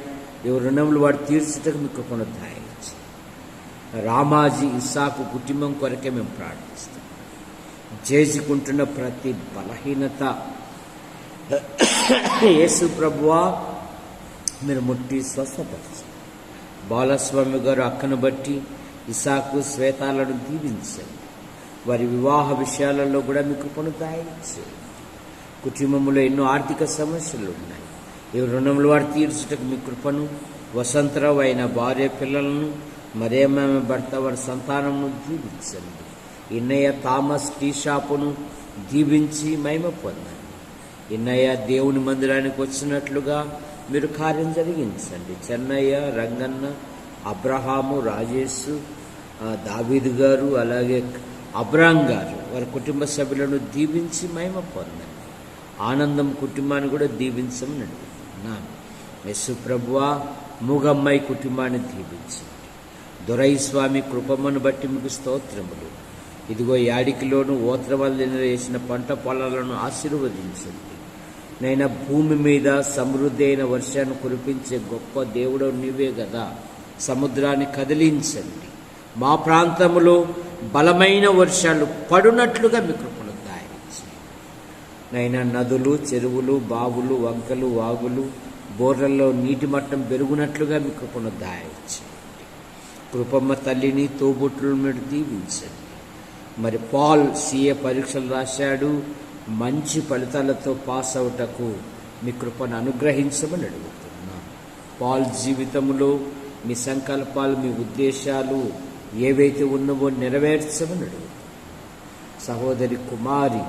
ఎవరి రుణములు వాడు తీర్చుటకు మీ కృపను దయచేయండి. రామాజీ, ఇస్సాకు కుటుంబం కొరకే మేము ప్రార్థిస్తాం. చేసుకుంటున్న ప్రతి బలహీనత యేసు ప్రభువా మీరు ముట్టి స్వస్థపరచండి. బాలస్వామి గారు అక్కను బట్టి ఇసాకు, శ్వేతాలను దీవించండి. వారి వివాహ విషయాలలో కూడా మీ కృపను దయచేయండి. కుటుంబంలో ఎన్నో ఆర్థిక సమస్యలు ఉన్నాయి. ఈ రుణములు వారు తీర్చుటకు మీ కృపను, వసంతరావు అయిన భార్య పిల్లలను, మరేమ భర్త వారి సంతానమును దీవించండి. ఇన్నయ్య థామస్ టీ షాపును దీవించి మహిమ పొందండి. ఇన్నయ్య దేవుని మందిరానికి వచ్చినట్లుగా మీరు కార్యం జరిగించండి. చెన్నయ్య, రంగన్న, అబ్రహాము, రాజేష్, దావీదు గారు, అలాగే అబ్రాం గారు వారి కుటుంబ సభ్యులను దీవించి మహిమ పొందండి. ఆనందం కుటుంబాన్ని కూడా దీవించమని అడుగుతున్నాను. యేసు ప్రభువా, మూగమ్మాయి కుటుంబాన్ని దీవించండి. దొరైస్వామి కృపమ్మను బట్టి మీకు స్తోత్రములు. ఇదిగో యాడికిలోను ఓత్రవల్లిన వేసిన పంట పొలాలను ఆశీర్వదించండి. నైనా భూమి మీద సమృద్ధి అయిన వర్షాన్ని కురిపించే గొప్ప దేవుడు నీవే కదా. సముద్రాన్ని కదిలించండి. మా ప్రాంతంలో బలమైన వర్షాలు పడునట్లుగా మీ కృపను దాయించండి. నైనా నదులు, చెరువులు, బావులు, వంకలు, వాగులు, బోర్లలో నీటి మట్టం పెరుగునట్లుగా మీ కృపను దాయించండి. కృపమ్మ తల్లిని, తోబుట్టులను మీరు దీవించండి. మరి పాల్ CA పరీక్షలు రాశాడు. మంచి ఫలితాలతో పాస్ అవుటకు మీ కృపను అనుగ్రహించమని అడుగుతున్నా. పాల్ జీవితంలో మీ సంకల్పాలు, మీ ఉద్దేశాలు ఏవైతే ఉన్నవో నెరవేర్చమని అడుగుతున్నా. సహోదరి కుమారి,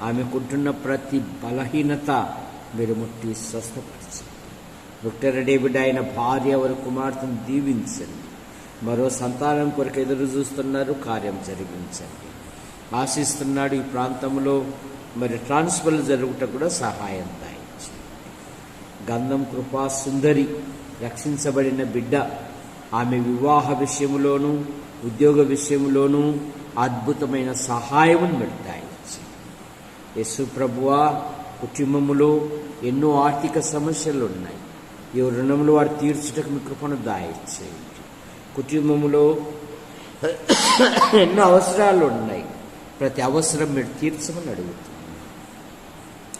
ఆమెకుంటున్న ప్రతి బలహీనత మీరు ముట్టి స్వస్థపరచండి. విక్టర్ డేవిడ్ ఆయన భార్య, వారి కుమార్తెను దీవించండి. మరో సంతానం కొరకు ఎదురు చూస్తున్నారు, కార్యం జరిగించండి. ఆశిస్తున్నాడు. ఈ ప్రాంతంలో మరి ట్రాన్స్ఫర్లు జరుగుట కూడా సహాయం దాయించండి. గంధం కృపా సుందరి రక్షించబడిన బిడ్డ, ఆమె వివాహ విషయంలోనూ ఉద్యోగ విషయంలోనూ అద్భుతమైన సహాయమును మీరు దాయించండి. యేసు ప్రభువా, కుటుంబములో ఎన్నో ఆర్థిక సమస్యలు ఉన్నాయి. ఈ రుణములు వారు తీర్చుటకు మీ కృపను దాయించండి. కుటుంబంలో ఎన్నో అవసరాలు ఉన్నాయి. ప్రతి అవసరం మీరు తీర్చమని అడుగుతున్నాను.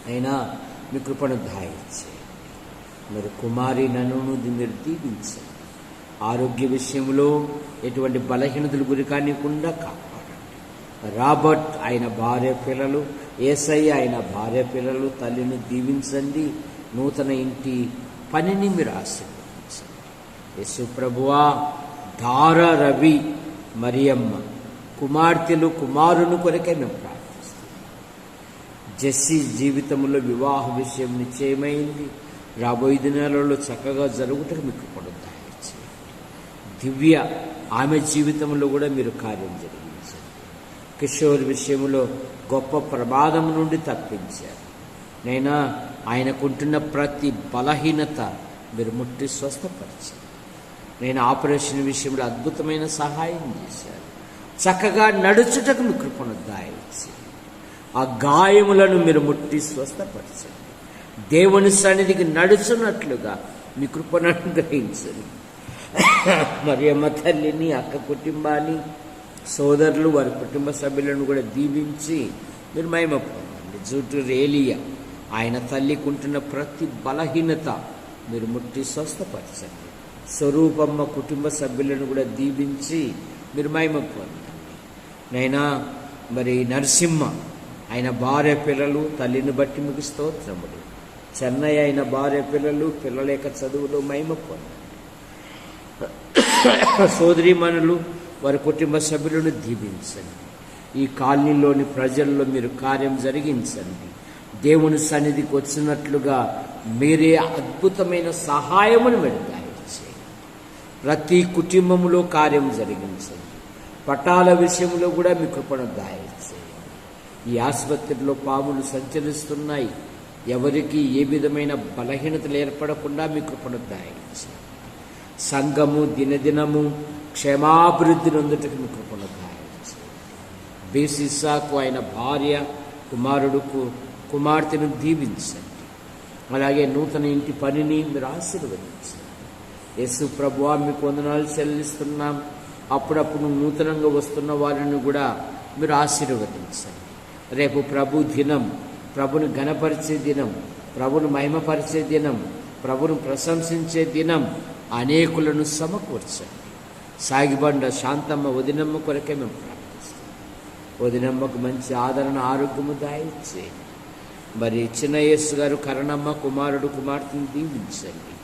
అయినా మీ కృపను దాయించండి. మరి కుమారి నన్ను మీరు దీవించండి. ఆరోగ్య విషయంలో ఎటువంటి బలహీనతలు గురి కానికుండా కాపాడండి. రాబర్ట్ ఆయన భార్య పిల్లలు, ఏసయ్య ఆయన భార్య పిల్లలు, తల్లిని దీవించండి. నూతన ఇంటి పనిని మీరు ఆశీర్వదించండి. యేసు ప్రభువా, ధార రవి, మరియమ్మ కుమార్తెలు, కుమారుని కొరకే మేము ప్రార్థిస్తున్నాం. జెస్సీ జీవితంలో వివాహ విషయం నిశ్చయమైంది. రాబోయే దినాలలో చక్కగా జరుగుటకు మీకు కృపను దాయించండి. దివ్య, ఆమె జీవితంలో కూడా మీరు కార్యం జరిగించండి. కిషోర్ విషయంలో గొప్ప ప్రమాదం నుండి తప్పించారు. నైనా ఆయనకుంటున్న ప్రతి బలహీనత మీరు ముట్టి స్వస్థపరచండి. నేను ఆపరేషన్ విషయంలో అద్భుతమైన సహాయం చేశాను. చక్కగా నడుచుటకు మీ కృపను దాయించి ఆ గాయములను మీరు ముట్టి స్వస్థపరచండి. దేవుని సన్నిధికి నడుచున్నట్లుగా మీ కృపను అనుగ్రహించండి. మరియమ్మ తల్లిని, అక్క కుటుంబాన్ని, సోదరులు, వారి కుటుంబ సభ్యులను కూడా దీవించి మీరు మహిమ పొందండి. జూటు రేలియా, ఆయన తల్లికి ఉంటున్న ప్రతి బలహీనత మీరు ముట్టి స్వస్థపరచండి. స్వరూపమ్మ కుటుంబ సభ్యులను కూడా దీవించి మీరు మహిమ పొందండి. నైనా మరి నరసింహ ఆయన భార్య పిల్లలు, తల్లిని బట్టి మీకు స్తోత్రములు. చెన్నయ్య ఆయన భార్య పిల్లలు, పిల్లల యొక్క చదువులో మహిమ పొందండి. సోదరీమణులు, వారి కుటుంబ సభ్యులను దీవించండి. ఈ కాలనీలోని ప్రజల్లో మీరు కార్యం జరిగించండి. దేవుని సన్నిధికి వచ్చినట్లుగా మీరే అద్భుతమైన సహాయమును మీరు దాయించండి. ప్రతి కుటుంబంలో కార్యం జరిగించండి. పటాల విషయంలో కూడా మీ కృపను దాయించండి. ఈ ఆసుపత్రిలో పాములు సంచరిస్తున్నాయి. ఎవరికి ఏ విధమైన బలహీనతలు ఏర్పడకుండా మీ కృపను దాయించండి. సంఘము దినదినము క్షేమాభివృద్ధి నొందుటకు మీ కృపను దాయించండి. బేసిసాకు ఆయన భార్య, కుమార్తెను దీవించండి. అలాగే నూతన ఇంటి పనిని మీరు ఆశీర్వదించండి. యేసు ప్రభువా, మీకు వందనాలు చెల్లిస్తున్నాం. అప్పుడప్పుడు నూతనంగా వస్తున్న వారిని కూడా మీరు ఆశీర్వదించండి. రేపు ప్రభు దినం, ప్రభుని ఘనపరిచే దినం, ప్రభుని మహిమపరిచే దినం, ప్రభును ప్రశంసించే దినం. అనేకులను సమకూర్చండి. సాగిబండ శాంతమ్మ వదినమ్మ కొరకే మేము ప్రార్థిస్తాం. వదినమ్మకు మంచి ఆదరణ, ఆరోగ్యము దాయిచ్చే. మరి చిన్న యేసు గారు, కరణమ్మ కుమార్తెను దీవించండి.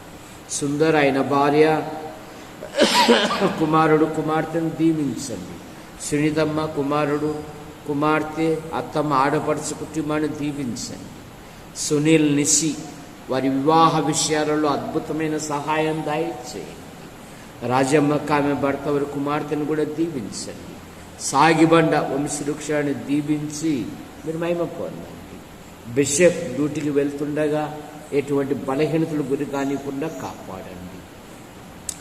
సుందర్ ఆయన భార్య, కుమార్తెను దీవించండి. సునీతమ్మ కుమార్తె, అత్తమ్మ ఆడపడుచు కుటుంబాన్ని దీవించండి. సునీల్, నిసి వారి వివాహ విషయాలలో అద్భుతమైన సహాయం దాయిచ్చేయండి. రాజమ్మక్క ఆమె భర్త, వారి కుమార్తెను కూడా దీవించండి. సాగిబండ వంశవృక్షాన్ని దీవించి మీరు మహిమ పొందండి. బిషప్ డ్యూటీకి వెళ్తుండగా ఎటువంటి బలహీనతలు గురి కానికుండా కాపాడండి.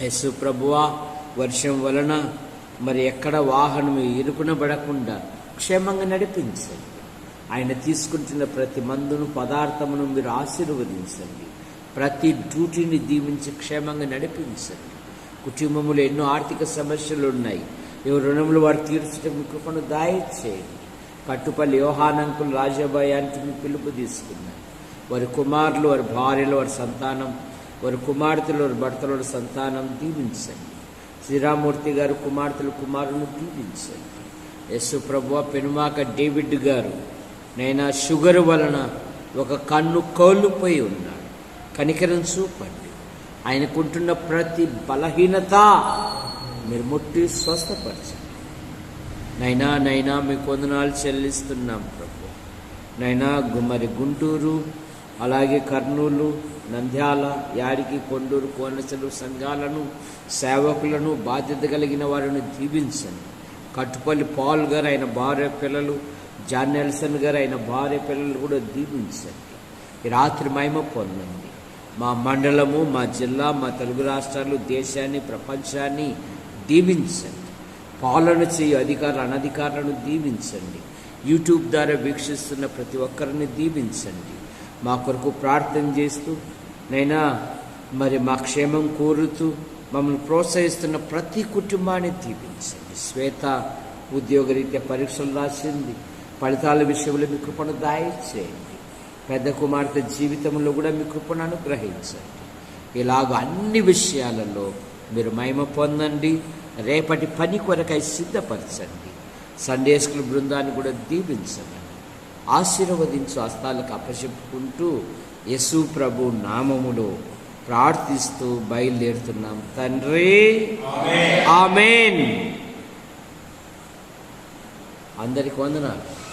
యేసు ప్రభువా, వర్షం వలన మరి ఎక్కడ వాహనం ఇరుకునబడకుండా క్షేమంగా నడిపించండి. ఆయన తీసుకుంటున్న ప్రతి మందును పదార్థమును మీరు ఆశీర్వదించండి. ప్రతి డ్యూటీని దీవించి క్షేమంగా నడిపించండి. కుటుంబంలో ఎన్నో ఆర్థిక సమస్యలు ఉన్నాయి. ఎవరు రుణములు వారు తీర్చడం మీ కృపను దయచేయండి. కట్టుపల్లి యోహానంకులు రాజాబాయానికి మీ పిలుపు తీసుకున్నారు. వారి కుమారులు, వారి భార్యలు, వారి సంతానం, వారి కుమార్తెలు, వారి భర్తలు, వారి సంతానం దీవించండి. శ్రీరామూర్తి గారు కుమార్తెలు, కుమారులను దీవించండి. యేసు ప్రభువా, పెనుమాక డేవిడ్ గారు నైనా షుగర్ వలన ఒక కన్ను కోల్పోయి ఉన్నాడు. కనికరం చూపండి. ఆయనకుంటున్న ప్రతి బలహీనత మీరు ముట్టి స్వస్థపరచండి. నైనా మీకు వందనాలు చెల్లిస్తున్నాం ప్రభు. నైనా మరి గుంటూరు, అలాగే కర్నూలు, నంద్యాల, యాడికి, కొండూరు, కోనసలు సంఘాలను, సేవకులను, బాధ్యత కలిగిన వారిని దీవించండి. కట్టుపల్లి పాల్ గారు ఆయన భార్య పిల్లలు, జాన్ నెల్సన్ గారు ఆయన భార్య పిల్లలు కూడా దీవించండి. ఈ రాత్రి మహిమ పొందండి. మా మండలము, మా జిల్లా, మా తెలుగు రాష్ట్రాలు, దేశాన్ని, ప్రపంచాన్ని దీవించండి. పాలన చేయు అధికారులు, అనధికారులను దీవించండి. యూట్యూబ్ ద్వారా వీక్షిస్తున్న ప్రతి ఒక్కరిని దీవించండి. మా కొరకు ప్రార్థన చేస్తూ నైనా మరి మా క్షేమం కోరుతూ మమ్మల్ని ప్రోత్సహిస్తున్న ప్రతి కుటుంబాన్ని దీవించండి. శ్వేత ఉద్యోగరీత్యా పరీక్షలు రాసింది. ఫలితాల విషయంలో మీ కృపను దయచేయండి. పెద్ద కుమార్తె జీవితంలో కూడా మీ కృపను అనుగ్రహించండి. ఇలాగ అన్ని విషయాలలో మీరు మహిమ పొందండి. రేపటి పని కొరకై సిద్ధపరచండి. సండే స్కూల్ బృందాన్ని కూడా దీవించండి. ఆశీర్వదించు హస్తాలకు అప్పచెప్పుకుంటూ యేసు ప్రభు నామములో ప్రార్థిస్తూ బయలుదేరుతున్నాం తండ్రి. ఆమేన్. అందరికి వందనాలు.